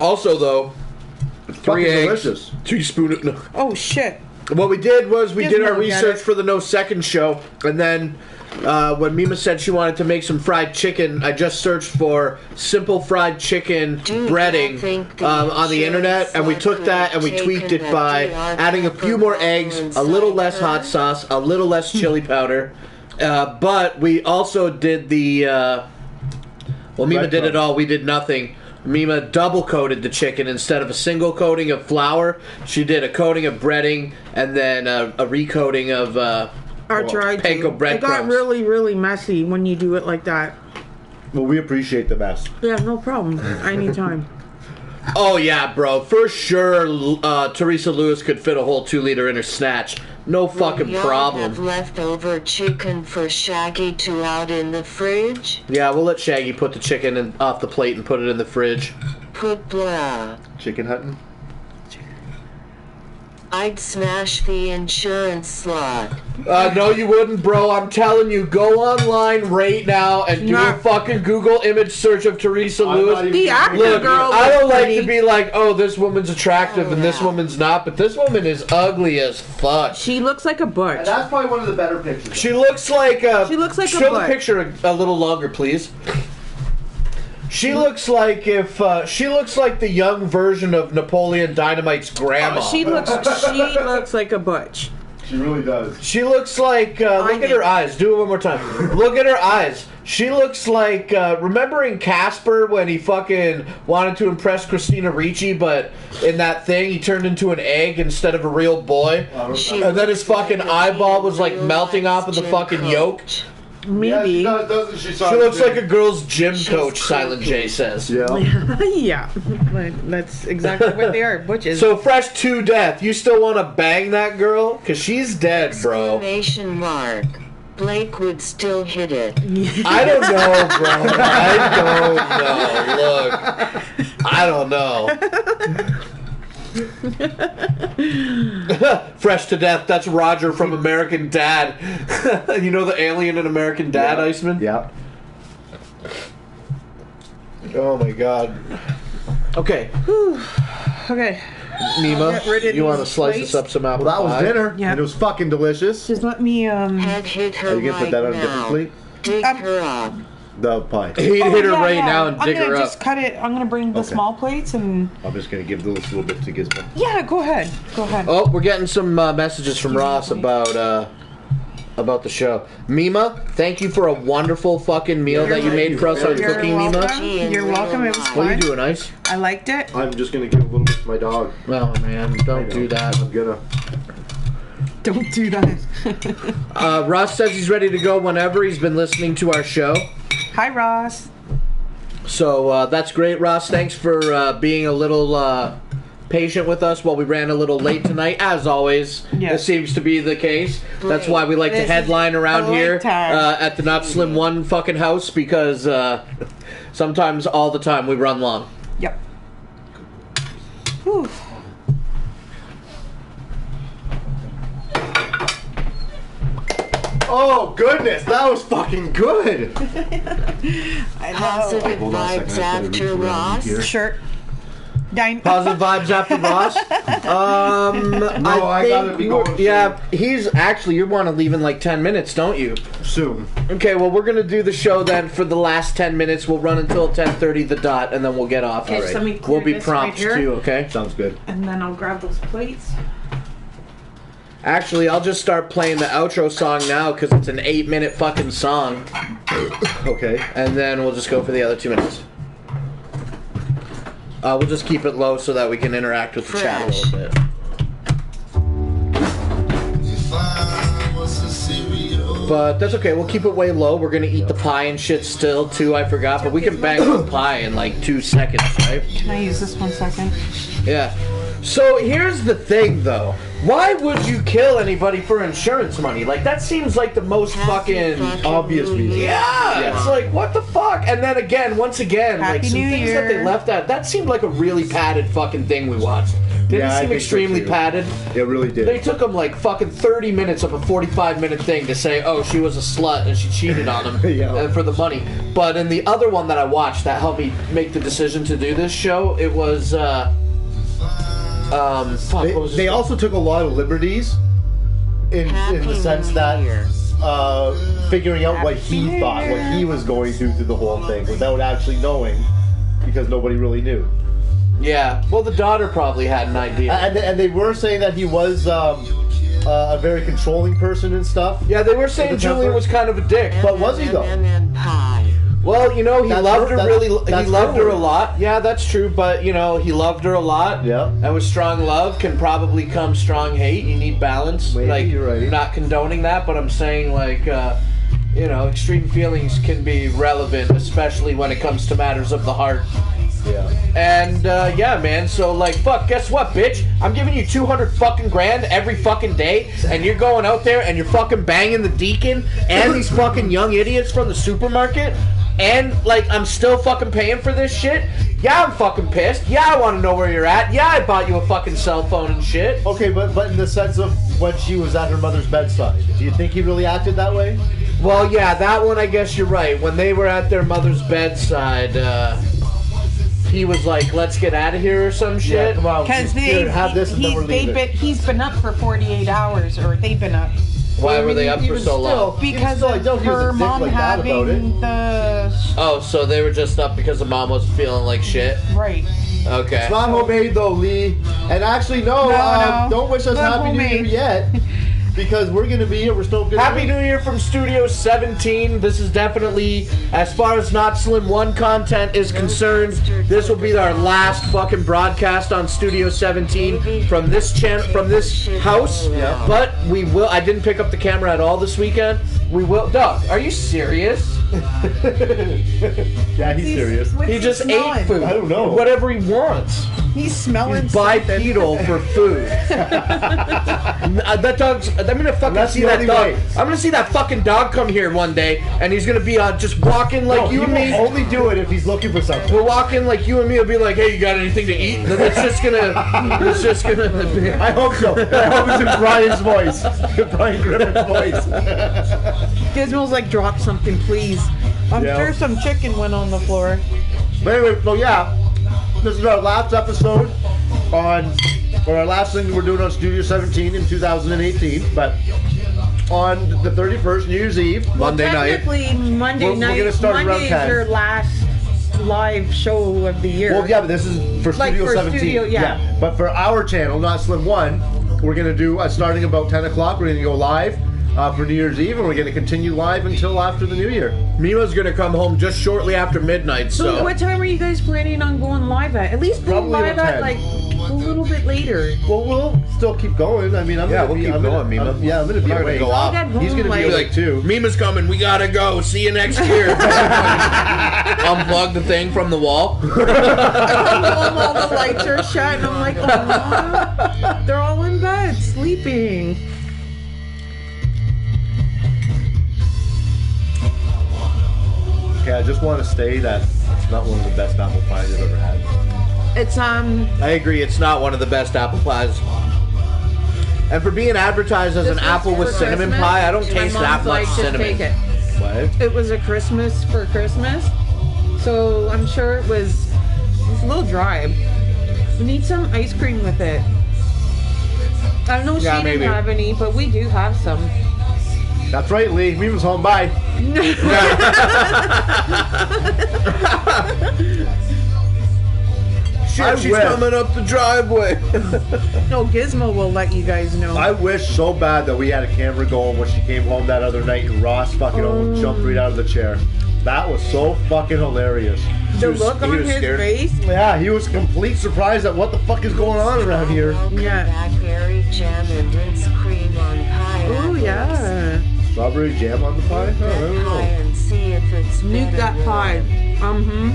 [SPEAKER 2] Also, though,
[SPEAKER 4] It's
[SPEAKER 2] 3
[SPEAKER 4] fucking
[SPEAKER 2] eggs,
[SPEAKER 4] delicious.
[SPEAKER 2] teaspoon. No.
[SPEAKER 6] Oh, shit.
[SPEAKER 2] What we did was we
[SPEAKER 6] Just
[SPEAKER 2] did our
[SPEAKER 6] look at
[SPEAKER 2] research
[SPEAKER 6] it.
[SPEAKER 2] for the No Second show, and then when Mima said she wanted to make some fried chicken, I just searched for simple fried chicken
[SPEAKER 5] Dude, I
[SPEAKER 2] breading
[SPEAKER 5] think the
[SPEAKER 2] on the internet, and we took that and we tweaked it by adding a few more eggs, a little less hot sauce, a little less chili powder. But we also did the well, Mima did it all. We did nothing. Mima double coated the chicken instead of a single coating of flour. She did a coating of breading and then a recoating of
[SPEAKER 6] I tried to.
[SPEAKER 2] panko
[SPEAKER 6] It got
[SPEAKER 2] breadcrumbs.
[SPEAKER 6] really, really messy when you do it like that.
[SPEAKER 4] Well, we appreciate the mess.
[SPEAKER 6] Yeah, no problem. Anytime.
[SPEAKER 2] Oh yeah, bro, for sure. Teresa Lewis could fit a whole 2 liter in her snatch. No fucking
[SPEAKER 5] Y'all have
[SPEAKER 2] problem.
[SPEAKER 5] leftover chicken for Shaggy to out in the fridge?
[SPEAKER 2] Yeah, we'll let Shaggy put the chicken off the plate and put it in the fridge.
[SPEAKER 5] put blah.
[SPEAKER 4] Chicken hunting?
[SPEAKER 5] I'd smash the insurance slut.
[SPEAKER 2] No, you wouldn't, bro. I'm telling you, go online right now and do a fucking Google image search of Teresa Lewis.
[SPEAKER 6] The actor
[SPEAKER 2] Look,
[SPEAKER 6] girl.
[SPEAKER 2] I don't like
[SPEAKER 6] pretty.
[SPEAKER 2] to be like, oh, this woman's attractive and this woman's not, but this woman is ugly as fuck.
[SPEAKER 6] She looks like a butch.
[SPEAKER 4] And that's probably one of the better pictures.
[SPEAKER 2] She looks like
[SPEAKER 6] She looks like a
[SPEAKER 2] show the
[SPEAKER 6] butt.
[SPEAKER 2] picture a little longer, please. She looks like she looks like the young version of Napoleon Dynamite's grandma.
[SPEAKER 6] She looks like a butch.
[SPEAKER 4] She really does.
[SPEAKER 2] She looks like look at her eyes. Do it one more time. Look at her eyes. She looks like remember in Casper when he fucking wanted to impress Christina Ricci, but in that thing he turned into an egg instead of a real boy, and then his fucking eyeball was like melting off of the fucking yolk.
[SPEAKER 6] Maybe.
[SPEAKER 4] Yeah, she does, doesn't she?
[SPEAKER 2] She looks like a girl's gym coach, Silent J says.
[SPEAKER 4] Yeah.
[SPEAKER 6] Yeah, but that's exactly what they are, butches.
[SPEAKER 2] So fresh to death. You still want to bang that girl? Cause she's dead, bro.
[SPEAKER 5] Exclamation mark. Blake would still hit it.
[SPEAKER 2] I don't know, bro. I don't know. Look, I don't know. Fresh to death. That's Roger from American Dad. You know the alien in American Dad, Iceman?
[SPEAKER 4] Yeah.
[SPEAKER 2] Oh my god. Okay.
[SPEAKER 6] Okay.
[SPEAKER 2] Nima,
[SPEAKER 6] Get rid of
[SPEAKER 2] you want to
[SPEAKER 6] these
[SPEAKER 2] slice
[SPEAKER 6] plates.
[SPEAKER 2] us up some apple
[SPEAKER 4] Well, that was
[SPEAKER 2] pie?
[SPEAKER 4] dinner,
[SPEAKER 6] Yeah.
[SPEAKER 4] and it was fucking delicious.
[SPEAKER 6] Just let me
[SPEAKER 5] Head hit her
[SPEAKER 4] Are you gonna put that on a different
[SPEAKER 5] now.
[SPEAKER 4] plate?
[SPEAKER 5] Dig her up.
[SPEAKER 4] The pie.
[SPEAKER 2] He'd hit her right
[SPEAKER 6] yeah.
[SPEAKER 2] now and dig
[SPEAKER 6] I'm
[SPEAKER 2] her
[SPEAKER 6] gonna
[SPEAKER 2] up.
[SPEAKER 6] just cut it. I'm gonna bring the
[SPEAKER 4] Okay.
[SPEAKER 6] small plates and
[SPEAKER 4] I'm just gonna give this little bit to Gizmo.
[SPEAKER 6] yeah, go ahead. Go ahead.
[SPEAKER 2] Oh, we're getting some messages from Ross about the show. Mima, thank you for a wonderful fucking meal that you made for us on
[SPEAKER 6] You're
[SPEAKER 2] Cooking Mima.
[SPEAKER 6] welcome. You're welcome. It was
[SPEAKER 2] What are you
[SPEAKER 6] fun.
[SPEAKER 2] doing, Ice?
[SPEAKER 6] I liked it.
[SPEAKER 4] I'm just gonna give a little bit to my dog.
[SPEAKER 2] Oh man, don't do that.
[SPEAKER 4] I'm gonna.
[SPEAKER 6] Don't do that.
[SPEAKER 2] Ross says he's ready to go whenever. He's been listening to our show.
[SPEAKER 6] Hi, Ross.
[SPEAKER 2] So that's great, Ross. Thanks for being a little patient with us while we ran a little late tonight. As always,
[SPEAKER 6] Yes.
[SPEAKER 2] this seems to be the case. That's why we like to
[SPEAKER 6] This is
[SPEAKER 2] headline around
[SPEAKER 6] a
[SPEAKER 2] here
[SPEAKER 6] late time.
[SPEAKER 2] at the Notslim1 fucking house because sometimes, all the time, we run long.
[SPEAKER 6] Yep. Whew.
[SPEAKER 4] Oh goodness, that was fucking good.
[SPEAKER 6] I know.
[SPEAKER 5] Positive
[SPEAKER 4] Hold on a
[SPEAKER 5] vibes
[SPEAKER 4] second, I gotta reach
[SPEAKER 5] after
[SPEAKER 4] around
[SPEAKER 5] Ross.
[SPEAKER 4] here.
[SPEAKER 6] Shirt. Dine.
[SPEAKER 2] Positive vibes after Ross.
[SPEAKER 4] I gotta be going
[SPEAKER 2] yeah, he's actually, you want to leave in like 10 minutes, don't you?
[SPEAKER 4] Soon.
[SPEAKER 2] Okay, well, we're gonna do the show then for the last 10 minutes. We'll run until 10:30 the dot, and then we'll get off.
[SPEAKER 6] Okay, so let me clear
[SPEAKER 2] We'll be
[SPEAKER 6] this
[SPEAKER 2] prompt
[SPEAKER 6] right here.
[SPEAKER 2] too, okay?
[SPEAKER 4] Sounds good.
[SPEAKER 6] And then I'll grab those plates.
[SPEAKER 2] Actually, I'll just start playing the outro song now because it's an 8-minute fucking song,
[SPEAKER 4] Okay.
[SPEAKER 2] and then we'll just go for the other 2 minutes. We'll just keep it low so that we can interact with the chat a little bit. But that's okay. We'll keep it way low. We're gonna eat the pie and shit still too. I forgot, but we can bang the pie in like 2 seconds, right?
[SPEAKER 6] Can I use this 1 second?
[SPEAKER 2] Yeah. So here's the thing, though. Why would you kill anybody for insurance money? Like that seems like the most fucking
[SPEAKER 4] obvious reason.
[SPEAKER 2] Yeah, it's like what the fuck? And then again, once again, like
[SPEAKER 6] Happy
[SPEAKER 2] some
[SPEAKER 6] New
[SPEAKER 2] things that they
[SPEAKER 6] Year.
[SPEAKER 2] left out. That seemed like a really padded fucking thing we watched. Didn't
[SPEAKER 4] Yeah, I
[SPEAKER 2] it seem
[SPEAKER 4] think so,
[SPEAKER 2] extremely
[SPEAKER 4] too.
[SPEAKER 2] padded?
[SPEAKER 4] It really did.
[SPEAKER 2] They took them like fucking 30 minutes of a 45-minute thing to say, oh, she was a slut and she cheated on him
[SPEAKER 4] Yeah.
[SPEAKER 2] for the money. But in the other one that I watched that helped me make the decision to do this show, it was fuck, what was
[SPEAKER 4] They
[SPEAKER 2] it?
[SPEAKER 4] also took a lot of liberties in the sense that figuring out what he thought, what he was going through the whole thing without actually knowing, because nobody really knew.
[SPEAKER 2] Yeah, well, the daughter probably had an idea.
[SPEAKER 4] And they were saying that he was a very controlling person and stuff.
[SPEAKER 2] Yeah, they were saying
[SPEAKER 4] the
[SPEAKER 2] Julian
[SPEAKER 4] temper?
[SPEAKER 2] was kind of a dick.
[SPEAKER 4] But was he though?
[SPEAKER 5] Pie.
[SPEAKER 2] Well, you know, he
[SPEAKER 4] That's
[SPEAKER 2] loved
[SPEAKER 4] her-
[SPEAKER 2] her
[SPEAKER 4] that's-
[SPEAKER 2] really. He
[SPEAKER 4] that's
[SPEAKER 2] loved
[SPEAKER 4] her
[SPEAKER 2] her a
[SPEAKER 4] word.
[SPEAKER 2] lot. Yeah, that's true. But you know, he loved her a lot.
[SPEAKER 4] Yeah.
[SPEAKER 2] And with strong love can probably come strong hate. You need balance.
[SPEAKER 4] Maybe,
[SPEAKER 2] like,
[SPEAKER 4] you're right.
[SPEAKER 2] I'm not condoning that, but I'm saying like, you know, extreme feelings can be relevant, especially when it comes to matters of the heart.
[SPEAKER 4] Yeah.
[SPEAKER 2] And yeah, man. So like, fuck. Guess what, bitch? I'm giving you 200 fucking grand every fucking day, and you're going out there and you're fucking banging the deacon and these fucking young idiots from the supermarket. and like I'm still fucking paying for this shit, yeah, I'm fucking pissed. Yeah, I want to know where you're at. Yeah, I bought you a fucking cell phone and shit.
[SPEAKER 4] Okay, but in the sense of when she was at her mother's bedside, do you think he really acted that way?
[SPEAKER 2] Well, yeah, that one I guess you're right. When they were at their mother's bedside, he was like, "Let's get out of here" or some shit.
[SPEAKER 4] Yeah, come on,
[SPEAKER 1] Because
[SPEAKER 4] have this and then we're leaving.
[SPEAKER 1] he's been up for 48 hours, or they've been up.
[SPEAKER 2] Why were they up for so long?
[SPEAKER 1] Because of her mom having the...
[SPEAKER 2] Oh, so they were just up because the mom was feeling like shit?
[SPEAKER 1] Right.
[SPEAKER 2] Okay.
[SPEAKER 4] It's not homemade though, Lee. And actually, no. Don't wish us
[SPEAKER 1] Not
[SPEAKER 4] Happy New Year
[SPEAKER 1] homemade.
[SPEAKER 4] yet. Because we're going to be here. We're still going to
[SPEAKER 2] Happy New Year from Studio 17. This is definitely, as far as Notslim1 content is concerned, this will be our last fucking broadcast on Studio 17 from this channel, from this house.
[SPEAKER 4] Yeah.
[SPEAKER 2] But we will. I didn't pick up the camera at all this weekend. We will. Doug, are you serious?
[SPEAKER 4] Yeah, he's serious.
[SPEAKER 1] What's
[SPEAKER 2] He just
[SPEAKER 1] smelling?
[SPEAKER 2] ate food.
[SPEAKER 4] I don't know.
[SPEAKER 2] Whatever he wants.
[SPEAKER 1] He's smelling
[SPEAKER 2] He's
[SPEAKER 1] something.
[SPEAKER 2] bipedal for food. That dog's. I'm gonna fucking
[SPEAKER 4] That's
[SPEAKER 2] see
[SPEAKER 4] the
[SPEAKER 2] that
[SPEAKER 4] only
[SPEAKER 2] dog.
[SPEAKER 4] way.
[SPEAKER 2] I'm gonna see that fucking dog come here one day, and he's gonna be just walking like
[SPEAKER 4] No,
[SPEAKER 2] you
[SPEAKER 4] he
[SPEAKER 2] and
[SPEAKER 4] will
[SPEAKER 2] me.
[SPEAKER 4] only do it if he's looking for something.
[SPEAKER 2] We'll walk in like you and me. Will be like, "Hey, you got anything to eat?" And it's just gonna. It's just gonna. Be,
[SPEAKER 4] I hope so. I hope it's in Brian's voice. Brian Griffin's voice.
[SPEAKER 6] Gizmo's like, drop something, please. I'm
[SPEAKER 4] Yeah.
[SPEAKER 6] sure some chicken went on the floor.
[SPEAKER 4] But anyway, so yeah, this is our last episode or our last thing we're doing on Studio 17 in 2018. But on the 31st, New Year's Eve, Monday night,
[SPEAKER 6] Technically, Monday
[SPEAKER 4] We're
[SPEAKER 6] night.
[SPEAKER 4] gonna start around
[SPEAKER 6] Monday is
[SPEAKER 4] 10.
[SPEAKER 6] your last live show of the year.
[SPEAKER 4] well, yeah, but this is for
[SPEAKER 6] Like
[SPEAKER 4] Studio
[SPEAKER 6] for
[SPEAKER 4] 17.
[SPEAKER 6] Studio, yeah.
[SPEAKER 4] But for our channel, Notslim1, we're gonna do starting about 10 o'clock. We're gonna go live for New Year's Eve, and we're gonna continue live until after the New Year.
[SPEAKER 2] Mima's gonna come home just shortly after midnight.
[SPEAKER 6] So
[SPEAKER 2] So
[SPEAKER 6] what time are you guys planning on going live at? At least go
[SPEAKER 4] Probably
[SPEAKER 6] live
[SPEAKER 4] about
[SPEAKER 6] at
[SPEAKER 4] 10.
[SPEAKER 6] like a little bit later.
[SPEAKER 4] Well, we'll still keep going. I mean, I'm gonna
[SPEAKER 2] we'll
[SPEAKER 4] be,
[SPEAKER 2] keep
[SPEAKER 4] I'm
[SPEAKER 2] going,
[SPEAKER 4] gonna,
[SPEAKER 2] Mima.
[SPEAKER 4] I'm gonna be
[SPEAKER 2] We're not gonna
[SPEAKER 4] awake.
[SPEAKER 2] go
[SPEAKER 6] I'll
[SPEAKER 2] off.
[SPEAKER 6] get home
[SPEAKER 4] He's gonna be
[SPEAKER 6] like,
[SPEAKER 4] awake too.
[SPEAKER 2] Mima's coming. We gotta go. See you next year. Unplug the thing from the wall.
[SPEAKER 6] all the lights are shut, and I'm like, oh, they're all in bed sleeping.
[SPEAKER 4] Okay, I just want to say that it's not one of the best apple pies I've ever had.
[SPEAKER 6] It's
[SPEAKER 2] I agree. It's not one of the best apple pies. And for being advertised as
[SPEAKER 6] This
[SPEAKER 2] an
[SPEAKER 6] was
[SPEAKER 2] apple with
[SPEAKER 6] for
[SPEAKER 2] cinnamon
[SPEAKER 6] Christmas.
[SPEAKER 2] pie, I don't
[SPEAKER 6] My
[SPEAKER 2] taste
[SPEAKER 6] mom's
[SPEAKER 2] that much
[SPEAKER 6] like, just
[SPEAKER 2] cinnamon.
[SPEAKER 6] take it.
[SPEAKER 4] What?
[SPEAKER 6] It was a Christmas for Christmas, so I'm sure it's a little dry. We need some ice cream with it. I know
[SPEAKER 2] Yeah,
[SPEAKER 6] she
[SPEAKER 2] maybe.
[SPEAKER 6] didn't have any, but we do have some.
[SPEAKER 4] That's right, Lee. Mima's home. Bye.
[SPEAKER 2] Shit, she's
[SPEAKER 4] wish.
[SPEAKER 2] coming up the driveway.
[SPEAKER 6] No, Gizmo will let you guys know.
[SPEAKER 4] I wish so bad that we had a camera going when she came home that other night and Ross fucking almost jumped right out of the chair. That was so fucking hilarious.
[SPEAKER 6] the
[SPEAKER 2] was-
[SPEAKER 6] look
[SPEAKER 2] he
[SPEAKER 6] on
[SPEAKER 2] was
[SPEAKER 6] his
[SPEAKER 2] scared.
[SPEAKER 6] face.
[SPEAKER 4] Yeah, he was complete surprised at what the fuck is going on around here.
[SPEAKER 6] Yeah.
[SPEAKER 5] Blackberry jam and rinse cream on pie.
[SPEAKER 6] Oh yeah.
[SPEAKER 4] Strawberry jam on the pie? Oh, I don't
[SPEAKER 5] Pie
[SPEAKER 4] know.
[SPEAKER 5] and see if it's
[SPEAKER 6] Nuke that
[SPEAKER 5] better
[SPEAKER 6] pie.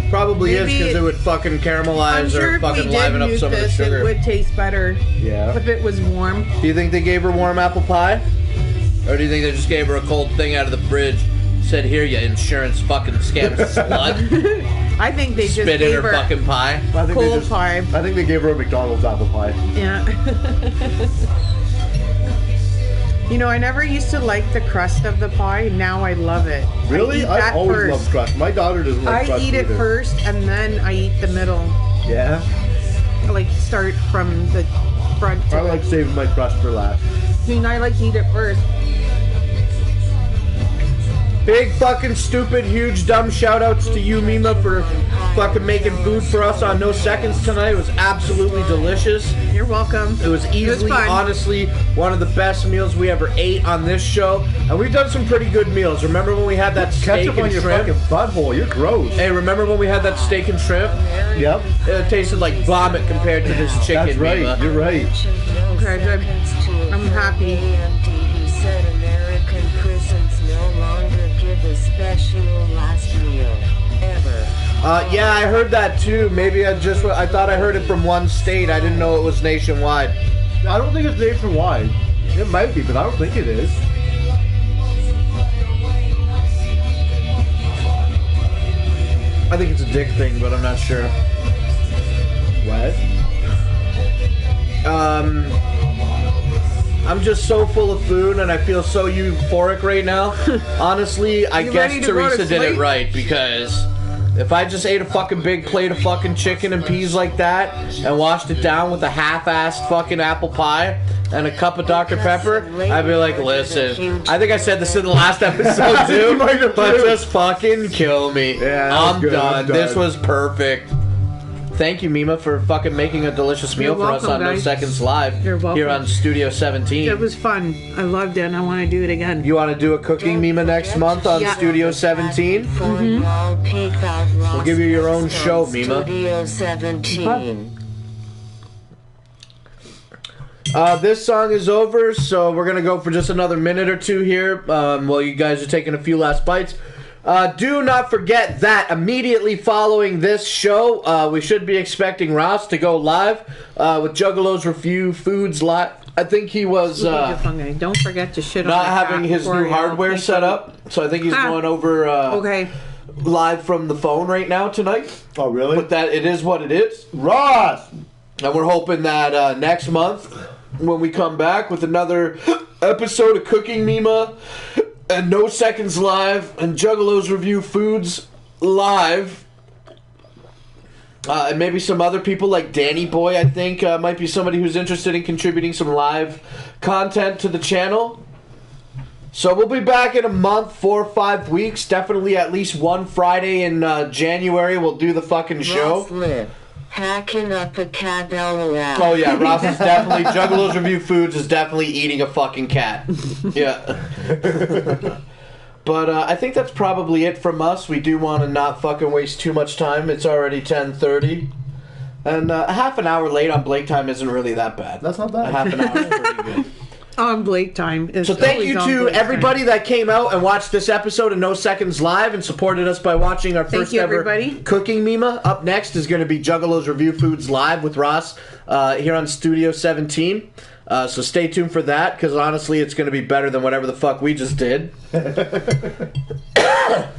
[SPEAKER 2] Probably is
[SPEAKER 6] Maybe
[SPEAKER 2] because it would fucking
[SPEAKER 6] I'm
[SPEAKER 2] caramelize
[SPEAKER 6] sure
[SPEAKER 2] or
[SPEAKER 6] if we
[SPEAKER 2] fucking
[SPEAKER 6] did
[SPEAKER 2] liven up
[SPEAKER 6] nuke
[SPEAKER 2] some of the
[SPEAKER 6] this, it
[SPEAKER 2] sugar.
[SPEAKER 6] would taste better
[SPEAKER 4] Yeah.
[SPEAKER 6] if it was warm.
[SPEAKER 2] Do you think they gave her warm apple pie? Or do you think they just gave her a cold thing out of the fridge? Said, here, you insurance fucking scam slut.
[SPEAKER 6] I think they just
[SPEAKER 2] Spit in
[SPEAKER 6] gave
[SPEAKER 2] her
[SPEAKER 6] her
[SPEAKER 2] fucking pie.
[SPEAKER 4] I think
[SPEAKER 6] cold pie.
[SPEAKER 4] I think they gave her a McDonald's apple pie.
[SPEAKER 6] Yeah. You know, I never used to like the crust of the pie. Now I love it.
[SPEAKER 4] Really?
[SPEAKER 6] I eat that
[SPEAKER 4] I've always
[SPEAKER 6] first.
[SPEAKER 4] loved crust. My daughter doesn't like
[SPEAKER 6] I
[SPEAKER 4] crust
[SPEAKER 6] eat it
[SPEAKER 4] either.
[SPEAKER 6] first and then I eat the middle.
[SPEAKER 4] Yeah?
[SPEAKER 6] I like start from the front to
[SPEAKER 4] I like saving my crust for last.
[SPEAKER 6] I mean, I like to eat it first.
[SPEAKER 2] Big fucking stupid, huge, dumb shout outs to you, Mima, for fucking making food for us on No Seconds tonight. It was absolutely delicious.
[SPEAKER 6] You're welcome.
[SPEAKER 2] It was easily,
[SPEAKER 6] fun.
[SPEAKER 2] honestly, one of the best meals we ever ate on this show. And we've done some pretty good meals. Remember when we had that steak
[SPEAKER 4] Ketchup on
[SPEAKER 2] and
[SPEAKER 4] your
[SPEAKER 2] shrimp?
[SPEAKER 4] fucking butthole. You're gross.
[SPEAKER 2] Hey, remember when we had that steak and shrimp?
[SPEAKER 4] Yep.
[SPEAKER 2] It tasted like vomit compared to this chicken,
[SPEAKER 4] That's right.
[SPEAKER 2] Mima.
[SPEAKER 4] You're right.
[SPEAKER 6] Okay, good. I'm happy.
[SPEAKER 5] He said American prisons no longer give a special last meal ever.
[SPEAKER 2] Yeah, I heard that too. Maybe I thought I heard it from one state. I didn't know it was nationwide.
[SPEAKER 4] I don't think it's nationwide. It might be, but I don't think it is.
[SPEAKER 2] I think it's a dick thing, but I'm not sure.
[SPEAKER 4] What?
[SPEAKER 2] I'm just so full of food and I feel so euphoric right now. Honestly, I guess Teresa did it right, because if I just ate a fucking big plate of fucking chicken and peas like that and washed it down with a half-assed fucking apple pie and a cup of Dr. Pepper, I'd be like, listen, I think I said this in the last episode too, but just fucking kill me.
[SPEAKER 4] Yeah,
[SPEAKER 2] I'm done. This was perfect. Thank you, Mima, for fucking making a delicious meal for us on No Seconds Live here on Studio 17.
[SPEAKER 6] It was fun. I loved it, and I want to do it again.
[SPEAKER 2] You want to do a cooking Mima next month on Studio 17?
[SPEAKER 5] Mm-hmm.
[SPEAKER 2] We'll give you your own show, Mima.
[SPEAKER 5] Studio 17.
[SPEAKER 2] This song is over, so we're going to go for just another minute or two here while you guys are taking a few last bites. Do not forget that immediately following this show, we should be expecting Ross to go live with Juggalo's Review Foods Live. I think he was
[SPEAKER 6] don't forget to shit on
[SPEAKER 2] not having his new hardware set up, so I think he's going over live from the phone right now tonight.
[SPEAKER 4] Oh, really?
[SPEAKER 2] But that it is what it is.
[SPEAKER 4] Ross!
[SPEAKER 2] And we're hoping that next month, when we come back with another episode of Cooking Mima and No Seconds Live and Juggalo's Review Foods Live, and maybe some other people like Danny Boy, I think, might be somebody who's interested in contributing some live content to the channel. So we'll be back in a month, 4 or 5 weeks. Definitely at least one Friday in January we'll do the fucking show.
[SPEAKER 5] Hacking up a cat, LOL.
[SPEAKER 2] Oh yeah, Ross is definitely, Juggalo's Review Foods is definitely eating a fucking cat. Yeah. But I think that's probably it from us. We do want to not fucking waste too much time. It's already 10:30. And a half an hour late on Blake time isn't really that bad.
[SPEAKER 4] That's not bad.
[SPEAKER 2] A half an hour is pretty good.
[SPEAKER 6] On Blake time.
[SPEAKER 2] So thank you to everybody that came out and watched this episode of No Seconds Live and supported us by watching our first ever Cooking Mima. Up next is going to be Juggalo's Review Foods Live with Ross here on Studio 17. So stay tuned for that, because honestly it's going to be better than whatever the fuck we just did.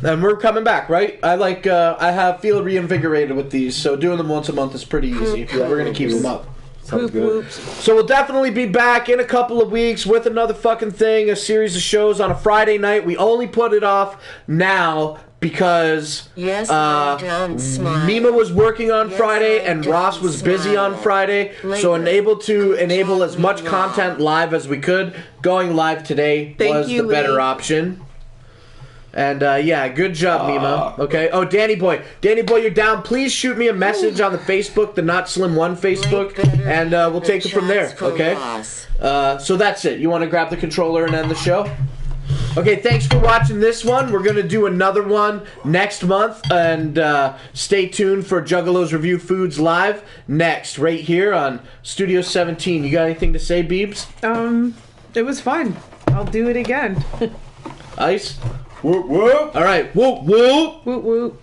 [SPEAKER 2] And we're coming back, right? I feel reinvigorated with these, so doing them once a month is pretty easy. We're going to keep them up.
[SPEAKER 4] Sounds good.
[SPEAKER 2] So we'll definitely be back in a couple of weeks with another fucking thing, a series of shows on a Friday night. We only put it off now because Mima was working on Friday and Ross was busy on Friday, so enable as much content live as we could. Going live today was the better option. And yeah, good job, Mima. Okay. Oh, Danny Boy, you're down. Please shoot me a message on the Facebook, the Notslim1 Facebook, and we'll take it from there. Okay. So that's it. You want to grab the controller and end the show? Okay. Thanks for watching this one. We're gonna do another one next month, and stay tuned for Juggalo's Review Foods Live next, right here on Studio 17. You got anything to say, Beebs?
[SPEAKER 6] It was fun. I'll do it again.
[SPEAKER 2] Ice. Whoop whoop. All right. Whoop whoop.
[SPEAKER 6] Whoop whoop.